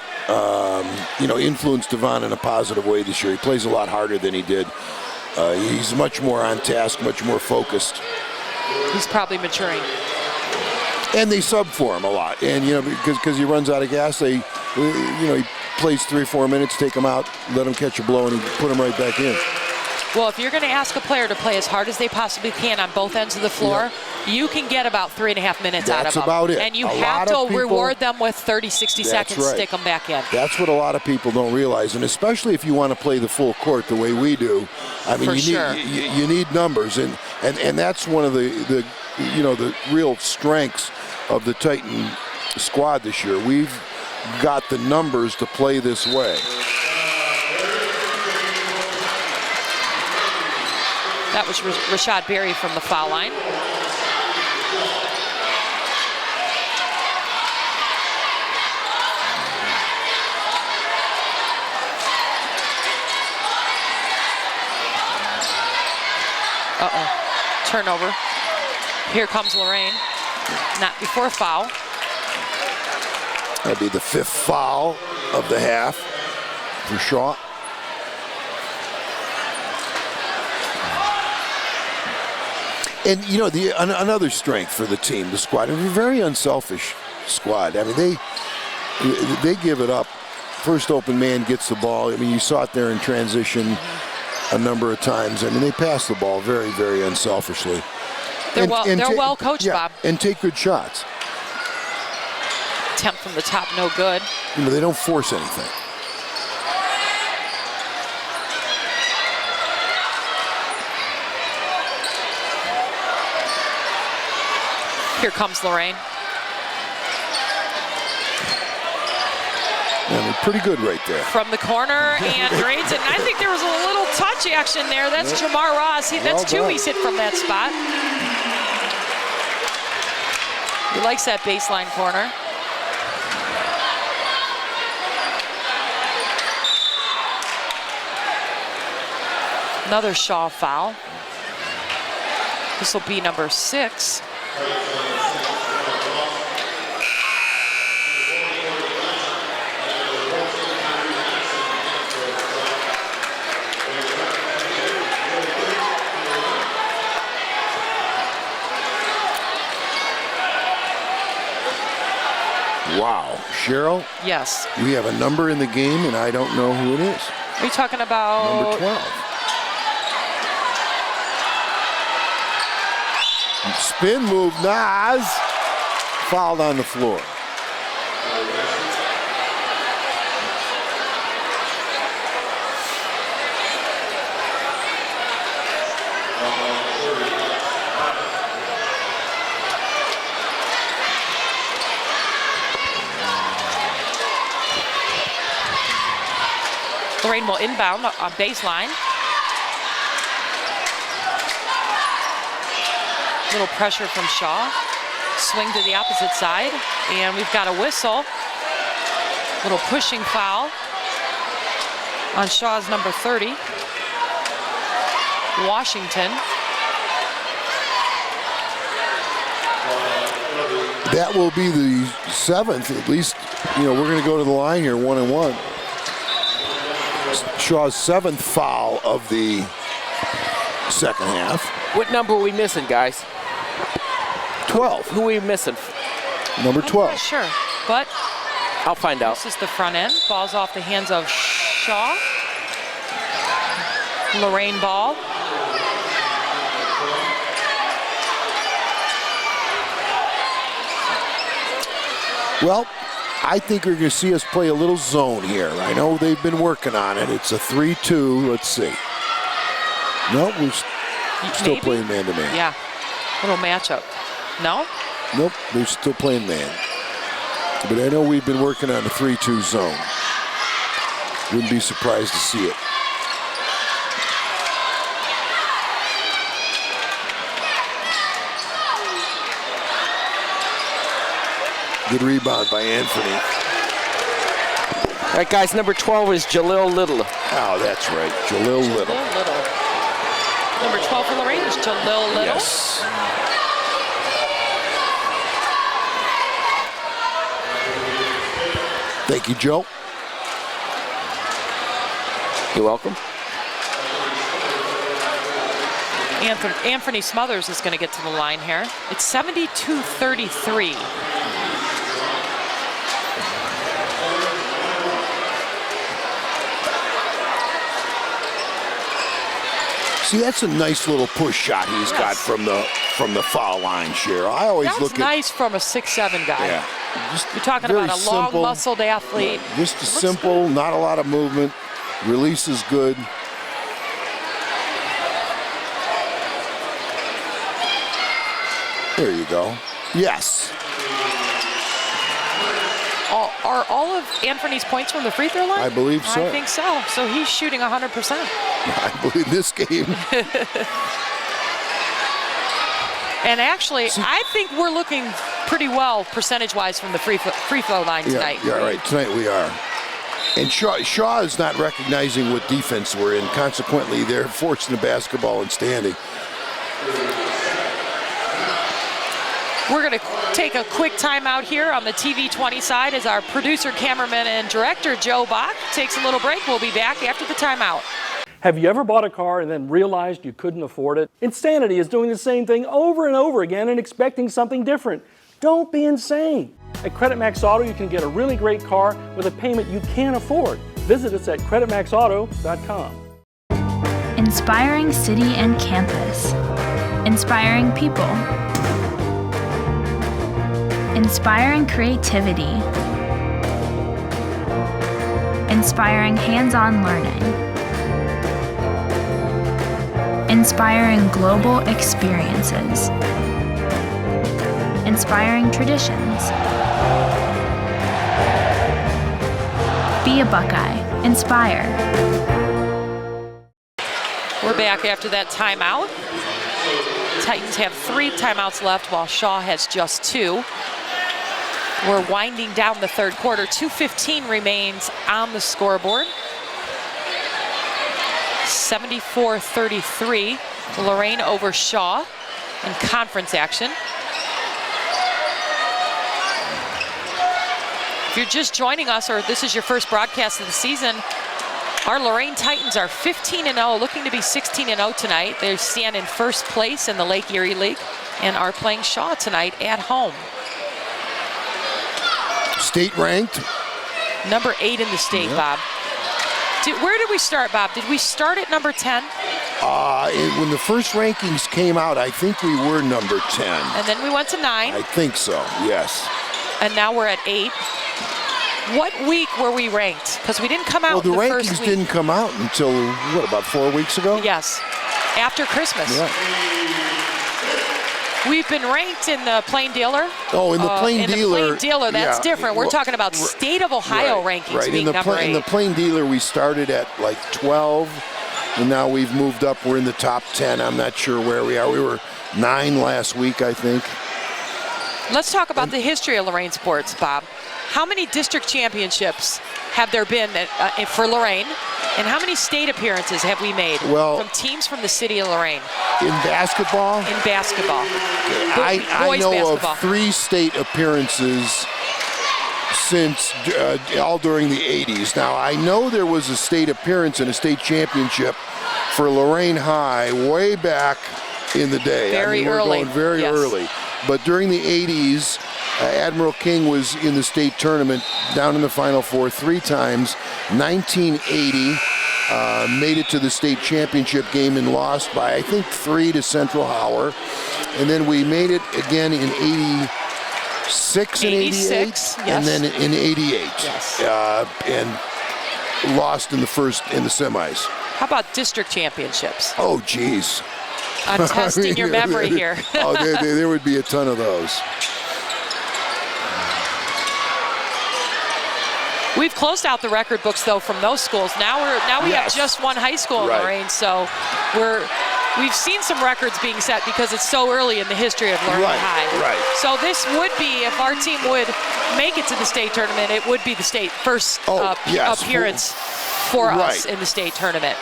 influenced Devon in a positive way this year. He plays a lot harder than he did. He's much more on task, much more focused. He's probably maturing. And they sub for him a lot. And, you know, because he runs out of gas, he plays 3 or 4 minutes, take him out, let him catch a blow, and he put him right back in. Well, if you're going to ask a player to play as hard as they possibly can on both ends of the floor, you can get about 3.5 minutes out of them. That's about it. And you have to reward them with 30, 60 seconds, stick them back in. That's what a lot of people don't realize, and especially if you want to play the full court the way we do. I mean, you need numbers, and that's one of the real strengths of the Titan squad this year. We've got the numbers to play this way. That was Rashad Berry from the foul line. Turnover. Here comes Lorain. Not before foul. That'd be the 5th foul of the half for Shaw. And another strength for the team, the squad, and a very unselfish squad. I mean, they give it up. First open man gets the ball. I mean, you saw it there in transition a number of times. I mean, they pass the ball very, very unselfishly. They're well coached, Bob. And take good shots. Attempt from the top, no good. They don't force anything. Here comes Lorain. Yeah, pretty good right there. From the corner and drains it. And I think there was a little touch action there. That's Jamar Ross. That's two he's hit from that spot. He likes that baseline corner. Another Shaw foul. This will be number 6. Wow. Cheryl? Yes. We have a number in the game, and I don't know who it is. Are you talking about? Number 12. Spin move, Nas. Fouled on the floor. Lorain will inbound on baseline. Little pressure from Shaw. Swing to the opposite side, and we've got a whistle. Little pushing foul on Shaw's number 30. Washington. That will be the 7th, at least. We're going to go to the line here, 1-1. Shaw's 7th foul of the second half. What number are we missing, guys? 12. Who are we missing? Number 12. I'm not sure, but I'll find out. This is the front end. Ball's off the hands of Shaw. Lorain ball. Well, I think we're going to see us play a little zone here. I know they've been working on it. It's a 3-2. Let's see. No, we're still playing man-to-man. Yeah, little matchup. No? Nope, they're still playing man. But I know we've been working on a 3-2 zone. Wouldn't be surprised to see it. Good rebound by Anthony. All right, guys, number 12 is Jalil Little. Oh, that's right, Jalil Little. Number 12 for Lorain is Jalil Little. Yes. Thank you, Joe. You're welcome. Anthony Smothers is going to get to the line here. It's 72-33. See, that's a nice little push shot he's got from the foul line, Cher. I always That's look at nice from a 6'7" guy. Yeah. You're talking very about a long, simple, muscled athlete. Just a simple, not a lot of movement. Release is good. There you go. Yes. Are all of Anthony's points from the free throw line? I believe so. I think so. So he's shooting 100%. I believe this game. And actually, I think we're looking pretty well percentage-wise from the free throw line tonight. Yeah, right. Tonight we are. And Shaw is not recognizing what defense we're in. Consequently, they're forcing the basketball and standing. We're going to take a quick timeout here on the TV 20 side as our producer, cameraman, and director, Joe Bach, takes a little break. We'll be back after the timeout. Have you ever bought a car and then realized you couldn't afford it? Insanity is doing the same thing over and over again and expecting something different. Don't be insane. At Credit Max Auto, you can get a really great car with a payment you can't afford. Visit us at creditmaxauto.com. Inspiring city and campus. Inspiring people. Inspiring creativity. Inspiring hands-on learning. Inspiring global experiences. Inspiring traditions. Be a Buckeye. Inspire. We're back after that timeout. Titans have 3 timeouts left while Shaw has just 2. We're winding down the third quarter. 2:15 remains on the scoreboard. 74-33, Lorain over Shaw in conference action. If you're just joining us or this is your first broadcast of the season, our Lorain Titans are 15-0, looking to be 16-0 tonight. They stand in first place in the Lake Erie League and are playing Shaw tonight at home. State ranked. Number 8 in the state, Bob. Where did we start, Bob? Did we start at number 10? When the first rankings came out, I think we were number 10. And then we went to 9. I think so, yes. And now we're at 8. What week were we ranked? Because we didn't come out the first rankings week. didn't come out until, what, about 4 weeks ago? Yes, after Christmas. Yeah. We've been ranked in the Plain Dealer. Oh, in the Plain Dealer. In the Plain Dealer, that's different. We're talking about State of Ohio rankings being number 8. In the Plain Dealer, we started at like 12, and now we've moved up. We're in the top 10. I'm not sure where we are. We were 9 last week, I think. Let's talk about the history of Lorain sports, Bob. How many district championships have there been for Lorain, and how many state appearances have we made from teams from the city of Lorain? In basketball? In basketball. I know basketball. of 3 state appearances since all during the 80s. Now, I know there was a state appearance and a state championship for Lorain High way back in the day. Very we're early. Going very early. But during the 80s, Admiral King was in the state tournament down in the Final Four 3 times. 1980, made it to the state championship game and lost by, I think, 3 to Central Howard. And then we made it again in 86 and 88, yes. and then in 88. Yes. And lost in the semis. How about district championships? Oh, geez. I'm testing your memory here. Oh, there would be a ton of those. We've closed out the record books though from those schools. Now we have just one high school in Lorain, so we've seen some records being set because it's so early in the history of Lorain High. Right. So this would be, if our team would make it to the state tournament, it would be the state first appearance for us in the state tournament.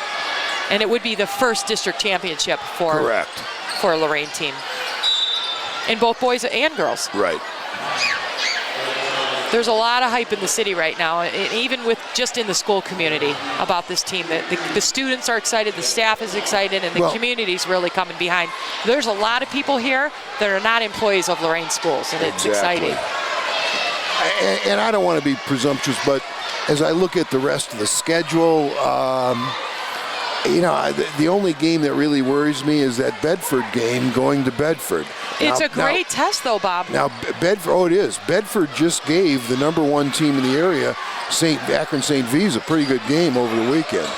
And it would be the first district championship for a Lorain team. In both boys and girls. Right. There's a lot of hype in the city right now, even with just in the school community about this team. The students are excited, the staff is excited, and the community's really coming behind. There's a lot of people here that are not employees of Lorain schools, and it's exciting. And I don't want to be presumptuous, but as I look at the rest of the schedule, You know, the only game that really worries me is that Bedford game going to Bedford. It's a great test, though, Bob. Now, Bedford, it is. Bedford just gave the #1 team in the area, Akron St. V's, a pretty good game over the weekend,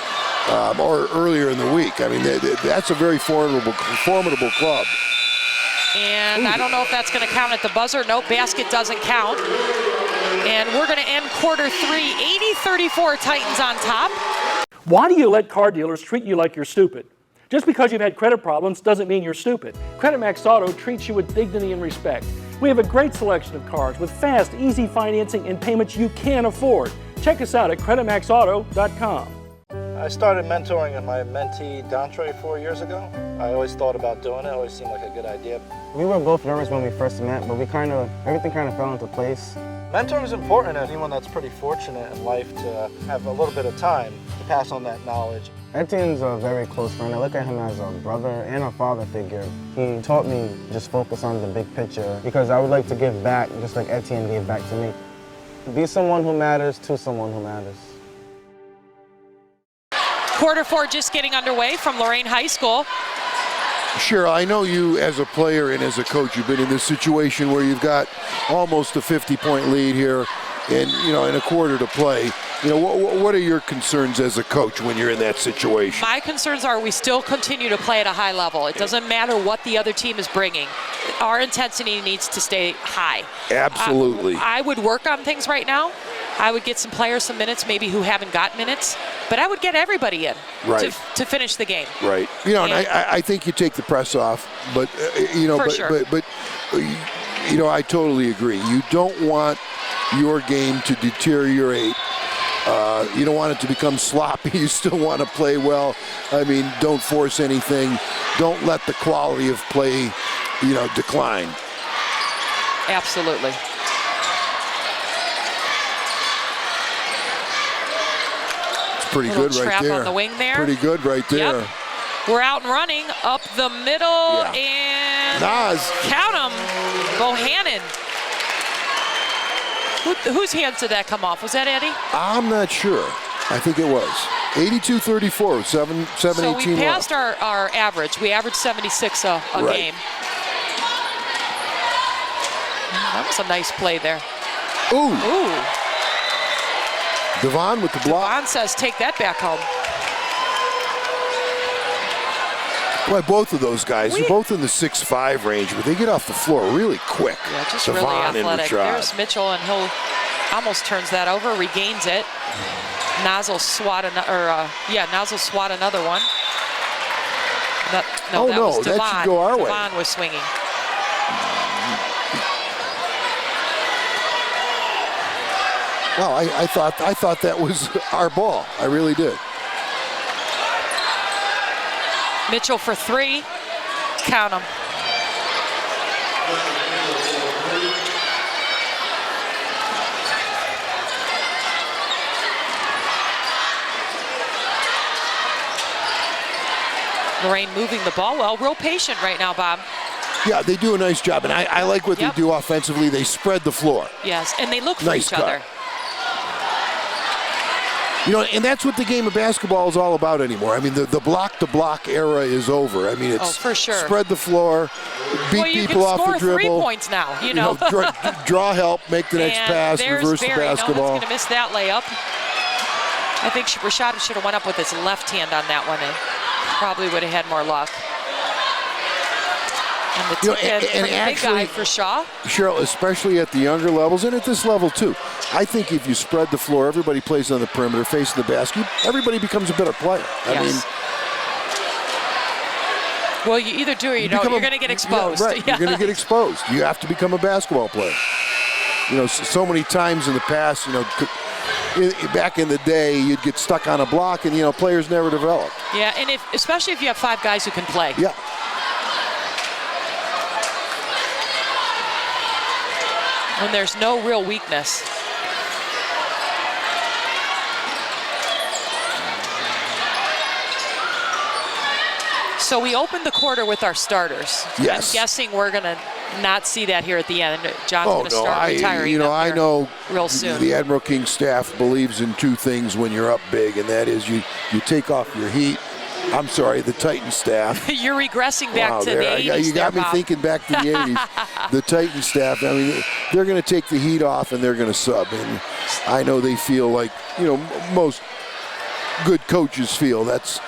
or earlier in the week. I mean, that's a very formidable club. And I don't know if that's going to count at the buzzer. Nope, basket doesn't count. And we're going to end quarter 3, 80-34, Titans on top. Why do you let car dealers treat you like you're stupid? Just because you've had credit problems doesn't mean you're stupid. Credit Max Auto treats you with dignity and respect. We have a great selection of cars with fast, easy financing and payments you can afford. Check us out at creditmaxauto.com. I started mentoring my mentee, Dantre, 4 years ago. I always thought about doing it. It always seemed like a good idea. We were both nervous when we first met, but everything kind of fell into place. Mentoring is important to anyone that's pretty fortunate in life to have a little bit of time to pass on that knowledge. Etienne's a very close friend. I look at him as a brother and a father figure. He taught me just focus on the big picture because I would like to give back just like Etienne gave back to me. Be someone who matters to someone who matters. Quarter 4 just getting underway from Lorain High School. Cheryl, I know you as a player and as a coach, you've been in this situation where you've got almost a 50-point lead here and, you know, in a quarter to play. You know, what are your concerns as a coach when you're in that situation? My concerns are we still continue to play at a high level. It doesn't matter what the other team is bringing. Our intensity needs to stay high. Absolutely. I would work on things right now. I would get some players some minutes, maybe who haven't got minutes, but I would get everybody in to finish the game. Right. You know, and I think you take the press off, but you know, but you know, I totally agree. You don't want your game to deteriorate. You don't want it to become sloppy. You still want to play well. I mean, don't force anything. Don't let the quality of play, you know, decline. Absolutely. Pretty good right trap there. On the wing there. Pretty good right there. Yep. We're out and running up the middle and Nas. Count them. Bohannon. Whose hands did that come off? Was that Eddie? I'm not sure. I think it was. 82-34, 7-18. So we passed our average. We averaged 76 a game. That was a nice play there. Ooh. Devon with the block. Devon says take that back home. Well, both of those guys, they're both in the 6'5" range, but they get off the floor really quick. Yeah, just Devon really athletic. And There's Mitchell, and he'll almost turns that over, regains it. Nozzle swat another one. That was Devon. That should go our way. Devon was swinging. Well, I thought that was our ball. I really did. Mitchell for 3. Count them. Lorain moving the ball well. Real patient right now, Bob. Yeah, they do a nice job, and I like what they do offensively. They spread the floor. Yes, and they look for each other. You know, and that's what the game of basketball is all about anymore. I mean, the block-to-block era is over. I mean, it's for sure. Spread the floor, beat people off the dribble. You can score 3 points now, you know. Draw help, make the next pass, reverse the basketball. No one's going to miss that layup. I think Rashad should have went up with his left hand on that one and probably would have had more luck. And the big guy for Shaw. Cheryl, especially at the younger levels and at this level too, I think if you spread the floor, everybody plays on the perimeter, facing the basket, everybody becomes a better player. I mean, well, you either do or you don't. You're going to get exposed. Yeah, right, you're going to get exposed. You have to become a basketball player. You know, so many times in the past, you know, back in the day, you'd get stuck on a block and, you know, players never develop. Yeah, and especially if you have 5 guys who can play. Yeah. When there's no real weakness. So we opened the quarter with our starters. Yes. I'm guessing we're going to not see that here at the end. John's going to start retiring. You know, I know real soon. The Admiral King staff believes in 2 things when you're up big, and that is you take off your heat I'm sorry, the Titan staff. You're regressing back to the 80s. You got me Bob. thinking back to the 80s. The Titan staff, I mean, they're going to take the heat off and they're going to sub. And I know they feel like, most good coaches feel that's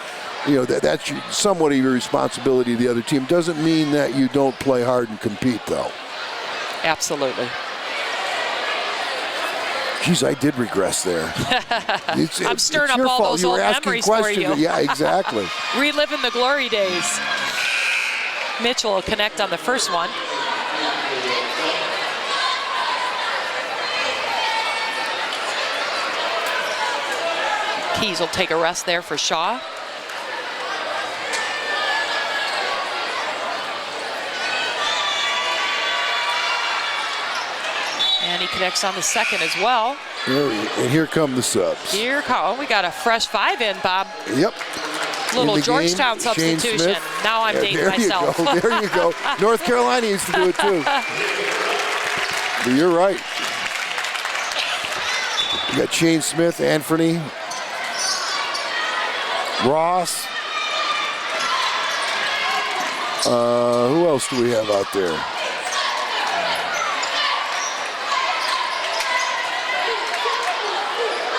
somewhat of your responsibility of the other team. Doesn't mean that you don't play hard and compete, though. Absolutely. Geez, I did regress there. I'm stirring up your all fault. those You old were asking memories for questions. you. Yeah, exactly. Reliving the glory days. Mitchell will connect on the first one. Keys will take a rest there for Shaw. And he connects on the second as well. And here come the subs. We got a fresh 5 in, Bob. Yep. Little in Georgetown game, substitution. Now I'm dating myself. There you go. North Carolina used to do it too. But you're right. You got Shane Smith, Anthony, Ross. Who else do we have out there?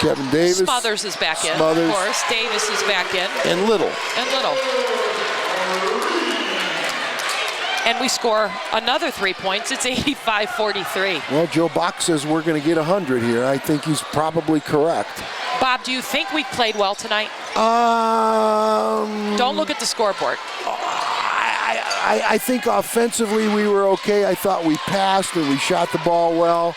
Kevin Davis. Smothers is back in, Smothers. of course. Davis is back in. And Little. And we score another 3 points. It's 85-43. Well, Joe Bach says we're going to get 100 here. I think he's probably correct. Bob, do you think we played well tonight? Don't look at the scoreboard. I think offensively we were okay. I thought we passed and we shot the ball well.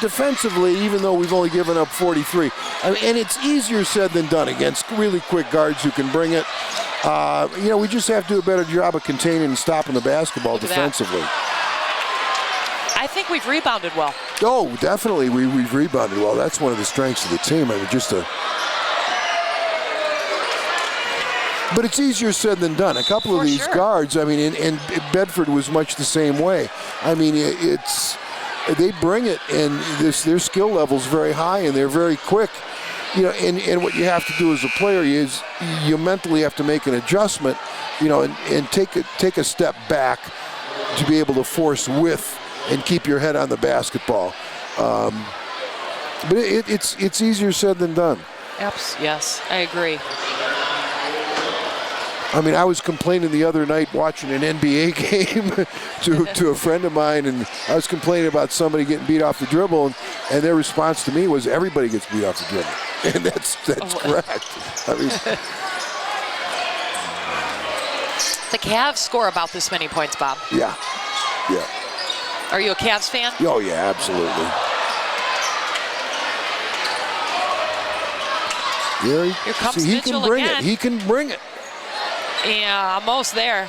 Defensively, even though we've only given up 43, and it's easier said than done against really quick guards who can bring it. We just have to do a better job of containing and stopping the basketball defensively. I think we've rebounded well. Oh, definitely we've rebounded well. That's one of the strengths of the team. But it's easier said than done. A couple of these guards, and Bedford was much the same way. They bring it, and their skill level's very high, and they're very quick. And what you have to do as a player is you mentally have to make an adjustment, and take a step back to be able to force width and keep your head on the basketball. But it's easier said than done. Yes, I agree. I was complaining the other night watching an NBA game to a friend of mine, and I was complaining about somebody getting beat off the dribble, and their response to me was, everybody gets beat off the dribble. And that's correct. The Cavs score about this many points, Bob. Yeah. Are you a Cavs fan? Oh, yeah, absolutely. Here comes he can Mitchell bring again. it. He can bring it. Yeah, almost there.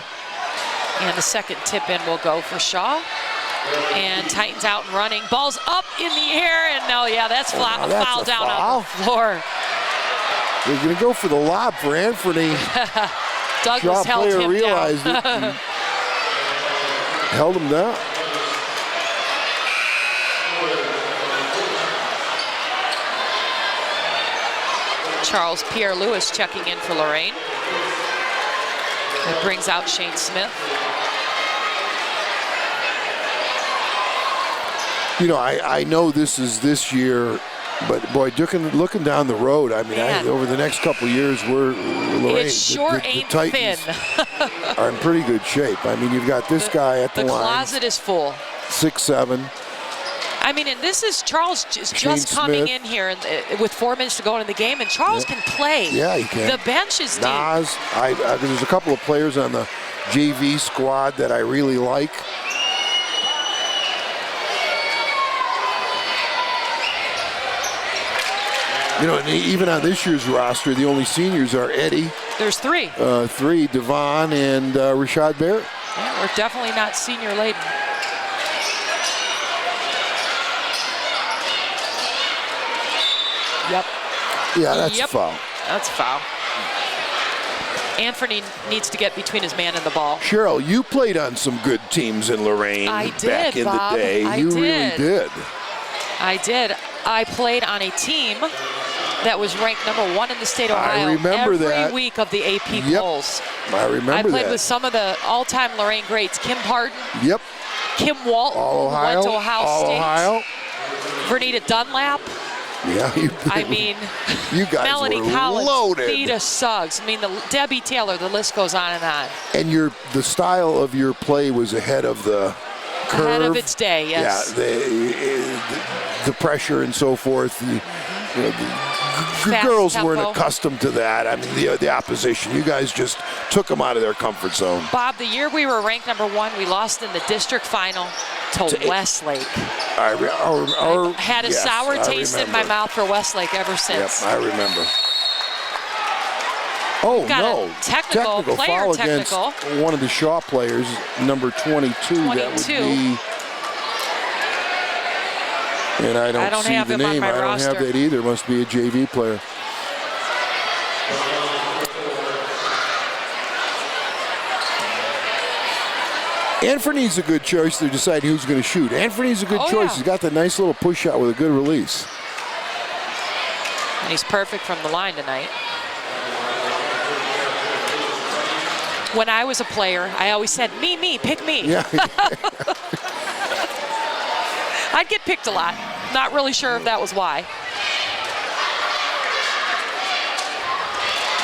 And the second tip in will go for Shaw. And Titans out and running. Ball's up in the air, and that's foul down on the floor. They're going to go for the lob for Anthony. Douglas Shaw held him realized down. It and held him down. Charles Pierre-Louis checking in for Lorain. It brings out Shane Smith. I know this is this year, but boy, looking down the road, over the next couple of years, Lorain, it sure ain't the Titans thin. are in pretty good shape. You've got this guy at the line. The closet is full. 6'7". And this is Charles just coming in here with 4 minutes to go in the game, and Charles can play. Yeah, he can. The bench is deep. Nas, there's a couple of players on the JV squad that I really like. And even on this year's roster, the only seniors are Eddie. There's 3. 3, Devon and Rashad Barrett. Yeah, we're definitely not senior laden. Yep. Yeah, that's a foul. That's a foul. Anthony needs to get between his man and the ball. Cheryl, you played on some good teams in Lorain back in the day. You really did. I did. I played on a team that was ranked #1 in the state of Ohio. I remember every that. week of the AP polls. I remember that. I played with some of the all-time Lorain greats, Kim Parton. Yep. Kim Walton, All who Ohio. went to Ohio All State. Ohio. Vernita Dunlap. Yeah. I mean, you guys Melanie were Collins, loaded. Theta Suggs. I mean, Debbie Taylor. The list goes on and on. And the style of your play was ahead of the curve. Ahead of its day, yes. Yeah, the pressure and so forth. The Fast girls tempo. weren't accustomed to that. I mean, the opposition. You guys just took them out of their comfort zone. Bob, the year we were ranked #1, we lost in the district final to Westlake. I've had a sour taste in my mouth for Westlake ever since. Yep, I remember. Oh, Got no. a technical player foul technical. against one of the Shaw players, number 22. That would be. And I don't see have the him on name. my I don't roster. have that either. Must be a JV player. Anthony's a good choice to decide who's going to shoot. Anthony's a good choice. Yeah. He's got the nice little push shot with a good release. And he's perfect from the line tonight. When I was a player, I always said, me, pick me. Yeah. I'd get picked a lot. Not really sure if that was why.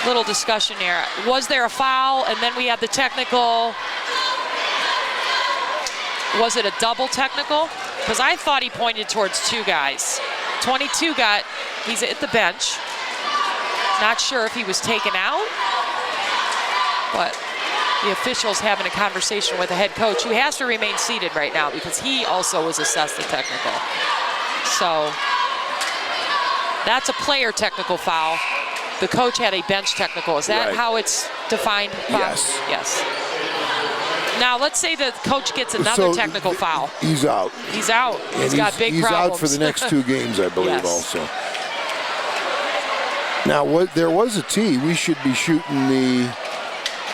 Little discussion here. Was there a foul? And then we had the technical. Was it a double technical? Because I thought he pointed towards two guys. 22 he's at the bench. Not sure if he was taken out, but the official's having a conversation with the head coach, who has to remain seated right now because he also was assessed a technical. So that's a player technical foul. The coach had a bench technical. Is that how it's defined, Bob? Yes. Yes. Now, let's say the coach gets another technical foul. He's out. He's out. And he's got big he's problems. out for the next 2 games, I believe, Yes. also. Now, there was a tee. We should be shooting the...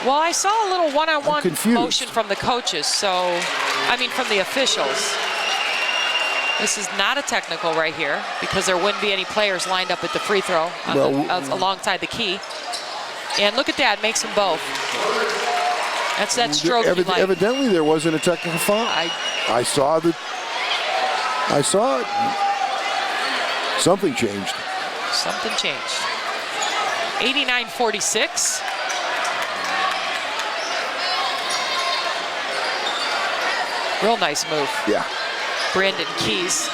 Well, I saw a little one-on-one confused. motion from the coaches, from the officials. This is not a technical right here because there wouldn't be any players lined up at the free throw alongside the key. And look at that, makes them both. That's that stroke you like. Evidently, there wasn't a technical foul. I saw it. Something changed. Something changed. 89-46. Real nice move. Yeah. Brandon Keys.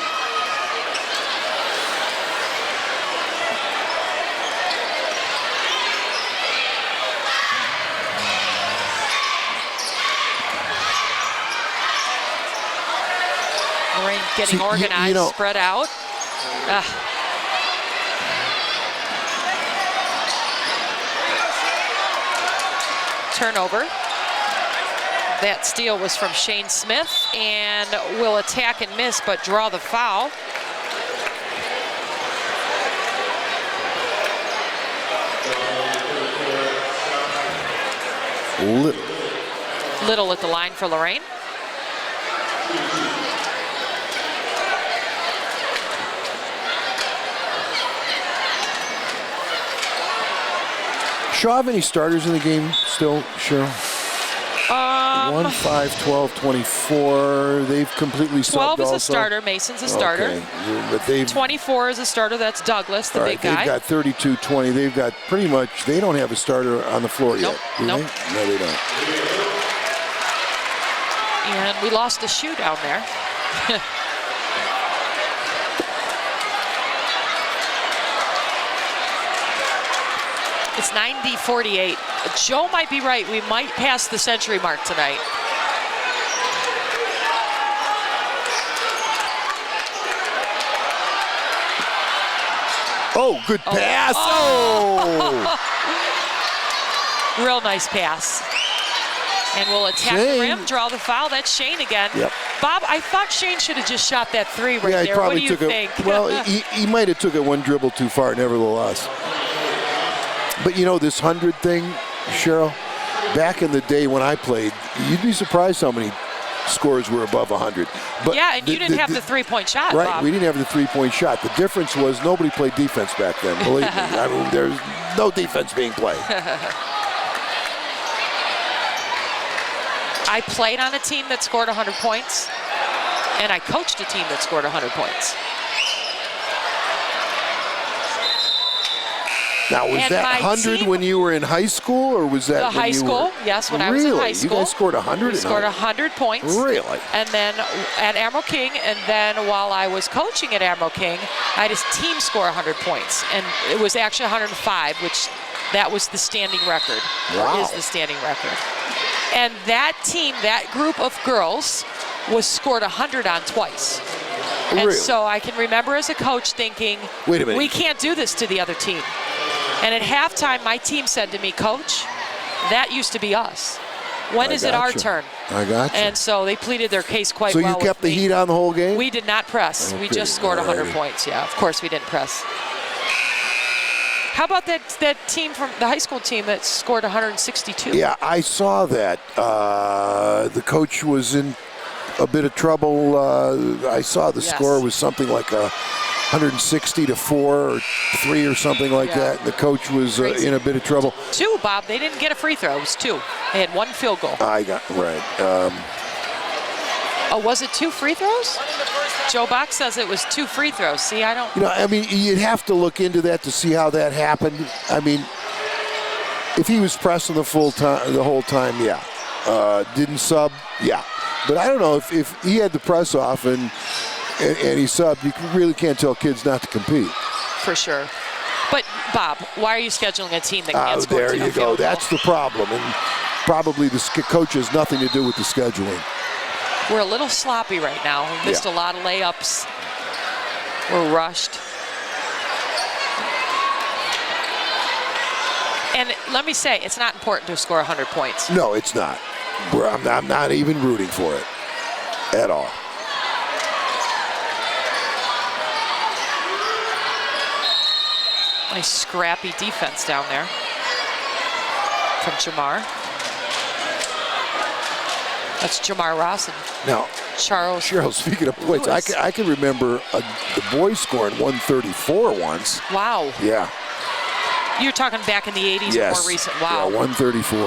Lorain getting organized, spread out. Turnover. That steal was from Shane Smith and will attack and miss, but draw the foul. Little at the line for Lorain. Shaw have any starters in the game still, Cheryl? 1, 5, 12, 24. They've completely subbed 12 is also. a starter. Mason's a starter. Okay. But they've 24 is a starter. That's Douglas, the big guy. They've got 32, 20. They've got pretty much. They don't have a starter on the floor yet. Do they? No, they don't. And we lost a shoe down there. It's 90-48. Joe might be right. We might pass the century mark tonight. Oh, good pass. Oh! Real nice pass. And we'll attack the rim, draw the foul. That's Shane again. Yep. Bob, I thought Shane should have just shot that three right Yeah, he there. probably What do you took think? Well, he might have took it one dribble too far, nevertheless. But you know, this 100 thing, Cheryl, back in the day when I played, you'd be surprised how many scores were above 100. But yeah, and you didn't have the three-point shot, right, Bob. we didn't have the three-point shot. The difference was nobody played defense back then, believe me. I mean, there's no defense being played. I played on a team that scored 100 points, and I coached a team that scored 100 points. Now, was And that 100 when you were in high school, or was that high school? Yes, when I was in high school. You guys scored 100? We scored 100 points. Really? And then at Admiral King, and then while I was coaching at Admiral King, I had a team score 100 points. And it was actually 105, which that was the standing record. Wow. Or is the standing record. And that team, that group of girls, was scored 100 on twice. And Really? so I can remember as a coach thinking, wait a minute, we can't do this to the other team. And at halftime, my team said to me, Coach, that used to be us. When is it our turn? I got you. And so they pleaded their case quite So well. you kept the heat on the whole game? We did not press. We just scored 100 points. Yeah, of course we didn't press. How about that team from the high school team that scored 162? Yeah, I saw that. The coach was in a bit of trouble. I saw the score was something like 160 to 4 or 3 or something like that. And the coach was in a bit of trouble. 2, Bob. They didn't get a free throw. It was 2. They had 1 field goal. I got right. Oh, was it 2 free throws? Joe Bach says it was 2 free throws. See, I don't. You know, I mean, you'd have to look into that to see how that happened. I mean, if he was pressing the whole time, yeah. Didn't sub, yeah. But I don't know if he had the press off and he subbed. You really can't tell kids not to compete. For sure. But Bob, why are you scheduling a team that can't score? There you go. That's the problem, and probably the coach has nothing to do with the scheduling. We're a little sloppy right now. We missed a lot of layups. We're rushed. And let me say, it's not important to score 100 points. No, it's not. I'm not even rooting for it at all. Nice scrappy defense down there from Jamar. That's Jamar Ross and now, Charles. Speaking of points, I can remember the boys scoring 134 once. Wow. Yeah. You're talking back in the 80s or more recent. Wow. Yeah, 134.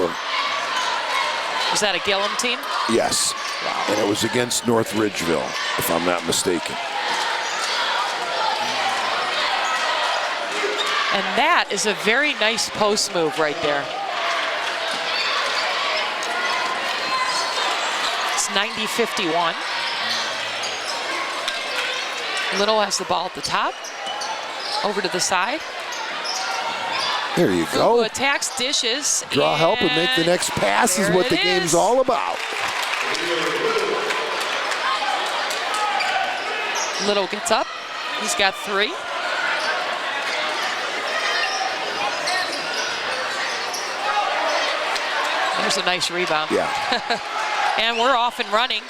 Was that a Gillum team? Yes. Wow. And it was against North Ridgeville, if I'm not mistaken. And that is a very nice post move right there. It's 90-51. Little has the ball at the top. Over to the side. There you go. Fubu attacks, dishes. Draw help and make the next pass is what the game's all about. Little gets up. He's got 3. There's a nice rebound. Yeah. And we're off and running.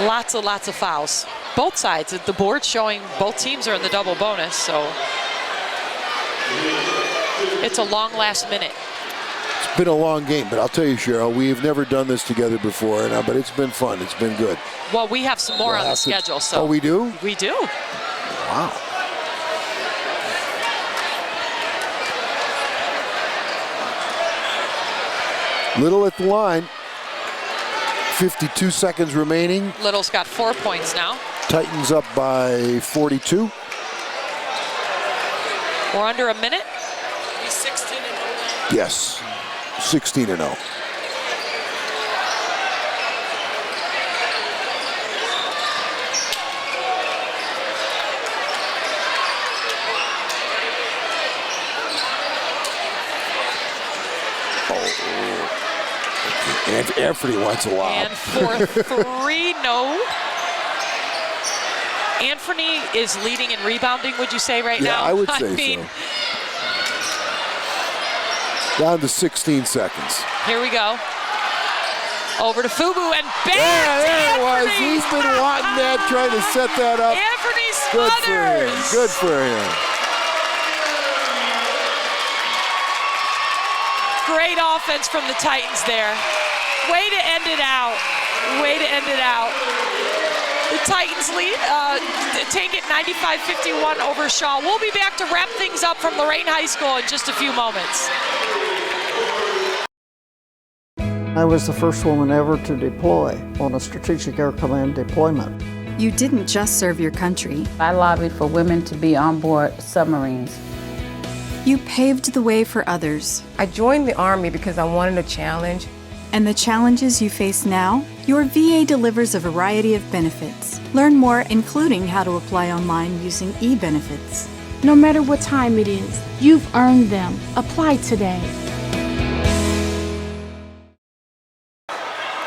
Lots of fouls. Both sides. The board showing both teams are in the double bonus, so it's a long last minute. It's been a long game, but I'll tell you, Cheryl, we've never done this together before, but it's been fun. It's been good. Well, we have some more on the schedule. So. Oh, we do? We do. Wow. Little at the line. 52 seconds remaining. Little's got 4 points now. Titans up by 42. We're under a minute. He's 16 and 0. Yes, 16 and 0. And Anthony wants a lob. And for 3, no. Anthony is leading in rebounding, would you say, right now? Yeah, I would say so. Down to 16 seconds. Here we go. Over to Fubu and bang! Yeah, there it was. He's been wanting that, trying to set that up. Anthony Good Smothers. for him. Good for him. Great offense from the Titans there. Way to end it out. Way to end it out. The Titans lead, take it 95-51 over Shaw. We'll be back to wrap things up from Lorain High School in just a few moments. I was the first woman ever to deploy on a Strategic Air Command deployment. You didn't just serve your country. I lobbied for women to be on board submarines. You paved the way for others. I joined the Army because I wanted a challenge. And the challenges you face now? Your VA delivers a variety of benefits. Learn more, including how to apply online using e-benefits. No matter what time it is, you've earned them. Apply today.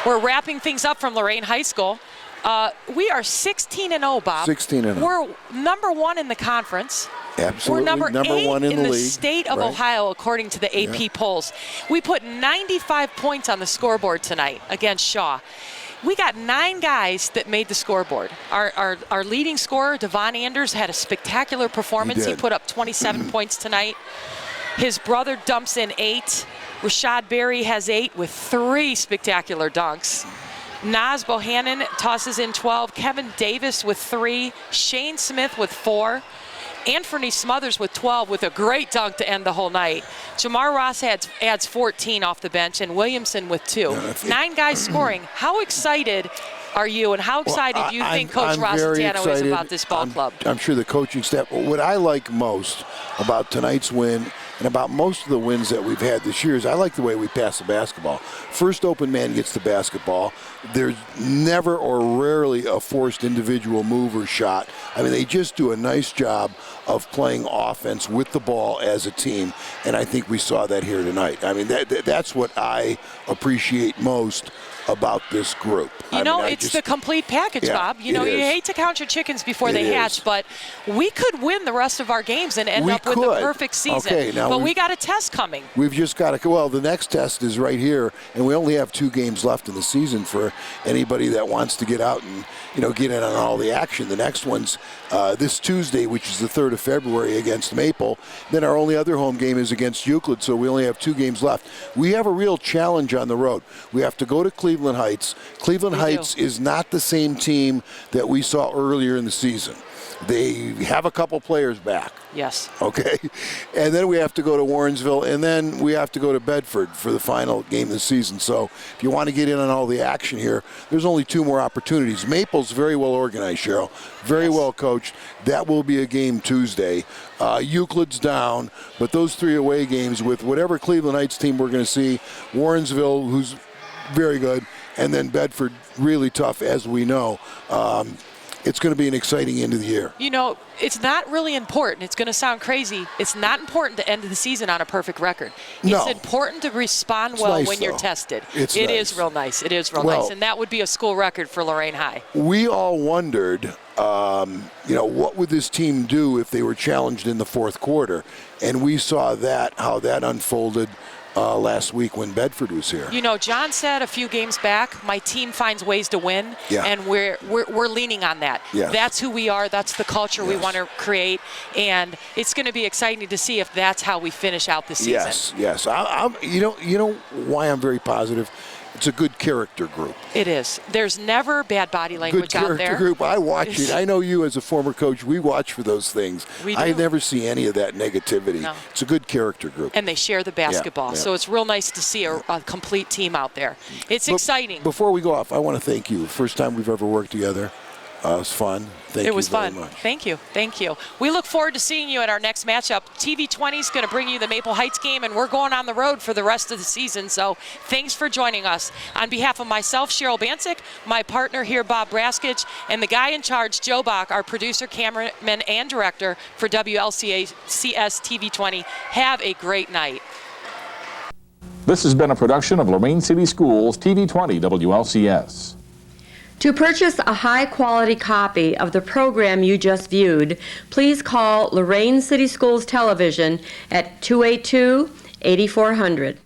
We're wrapping things up from Lorain High School. We are 16-0, Bob. 16-0. We're number one in the conference. Absolutely. We're number 8 one in the league. state of Right. Ohio, according to the AP polls. We put 95 points on the scoreboard tonight against Shaw. We got 9 guys that made the scoreboard. Our leading scorer, Devon Anders, had a spectacular performance. He put up 27 points tonight. His brother dumps in 8. Rashad Berry has 8 with 3 spectacular dunks. Naz Bohannon tosses in 12. Kevin Davis with 3. Shane Smith with 4. Anthony Smothers with 12 with a great dunk to end the whole night. Jamar Ross adds 14 off the bench, and Williamson with 2. 9 guys scoring. How excited are you, and how excited do you think Coach Rossitano is about this ball club? I'm sure the coaching staff. What I like most about tonight's win and about most of the wins that we've had this year is I like the way we pass the basketball. First open man gets the basketball. There's never or rarely a forced individual move or shot. I mean, they just do a nice job of playing offense with the ball as a team, and I think we saw that here tonight. I mean, that's what I appreciate most about this group. You know, it's the complete package, Bob. You know, you hate to count your chickens before they hatch, but we could win the rest of our games and end up with the perfect season. Okay, now but we got a test coming. We've just got to, well, the next test is right here, and we only have 2 games left in the season for anybody that wants to get out and, you know, get in on all the action. The next one's this Tuesday, which is the 3rd of February against Maple. Then our only other home game is against Euclid, so we only have 2 games left. We have a real challenge on the road. We have to go to Cleveland Heights. Cleveland Heights is not the same team that we saw earlier in the season. They have a couple players back. Yes. Okay. And then we have to go to Warrensville, and then we have to go to Bedford for the final game of the season. So if you want to get in on all the action here, there's only 2 more opportunities. Maple's very well organized, Cheryl. Very well coached. That will be a game Tuesday. Euclid's down, but those 3 away games with whatever Cleveland Heights team we're going to see, Warrensville, who's very good, and then Bedford, really tough, as we know. It's going to be an exciting end of the year. You know, it's not really important. It's going to sound crazy. It's not important to end the season on a perfect record. It's important to respond well when you're tested. It is real nice. It is real nice. And that would be a school record for Lorain High. We all wondered, you know, what would this team do if they were challenged in the 4th quarter? And we saw how that unfolded last week when Bedford was here. You know, John said a few games back, my team finds ways to win, and we're leaning on that. Yes. That's who we are. That's the culture we want to create, and it's going to be exciting to see if that's how we finish out the season. Yes. You know why I'm very positive? It's a good character group. It is. There's never bad body language out there. Good character group. I watch it. I know you as a former coach, we watch for those things. We do. I never see any of that negativity. No. It's a good character group. And they share the basketball. So it's real nice to see a complete team out there. It's exciting. Before we go off, I want to thank you. First time we've ever worked together. It was fun. Thank you very much. It was fun. Thank you. Thank you. We look forward to seeing you at our next matchup. TV20 is going to bring you the Maple Heights game, and we're going on the road for the rest of the season. So thanks for joining us. On behalf of myself, Cheryl Bancic, my partner here, Bob Braskich, and the guy in charge, Joe Bach, our producer, cameraman, and director for WLCS TV20, have a great night. This has been a production of Lorain City Schools TV20 WLCS. To purchase a high-quality copy of the program you just viewed, please call Lorain City Schools Television at 282-8400.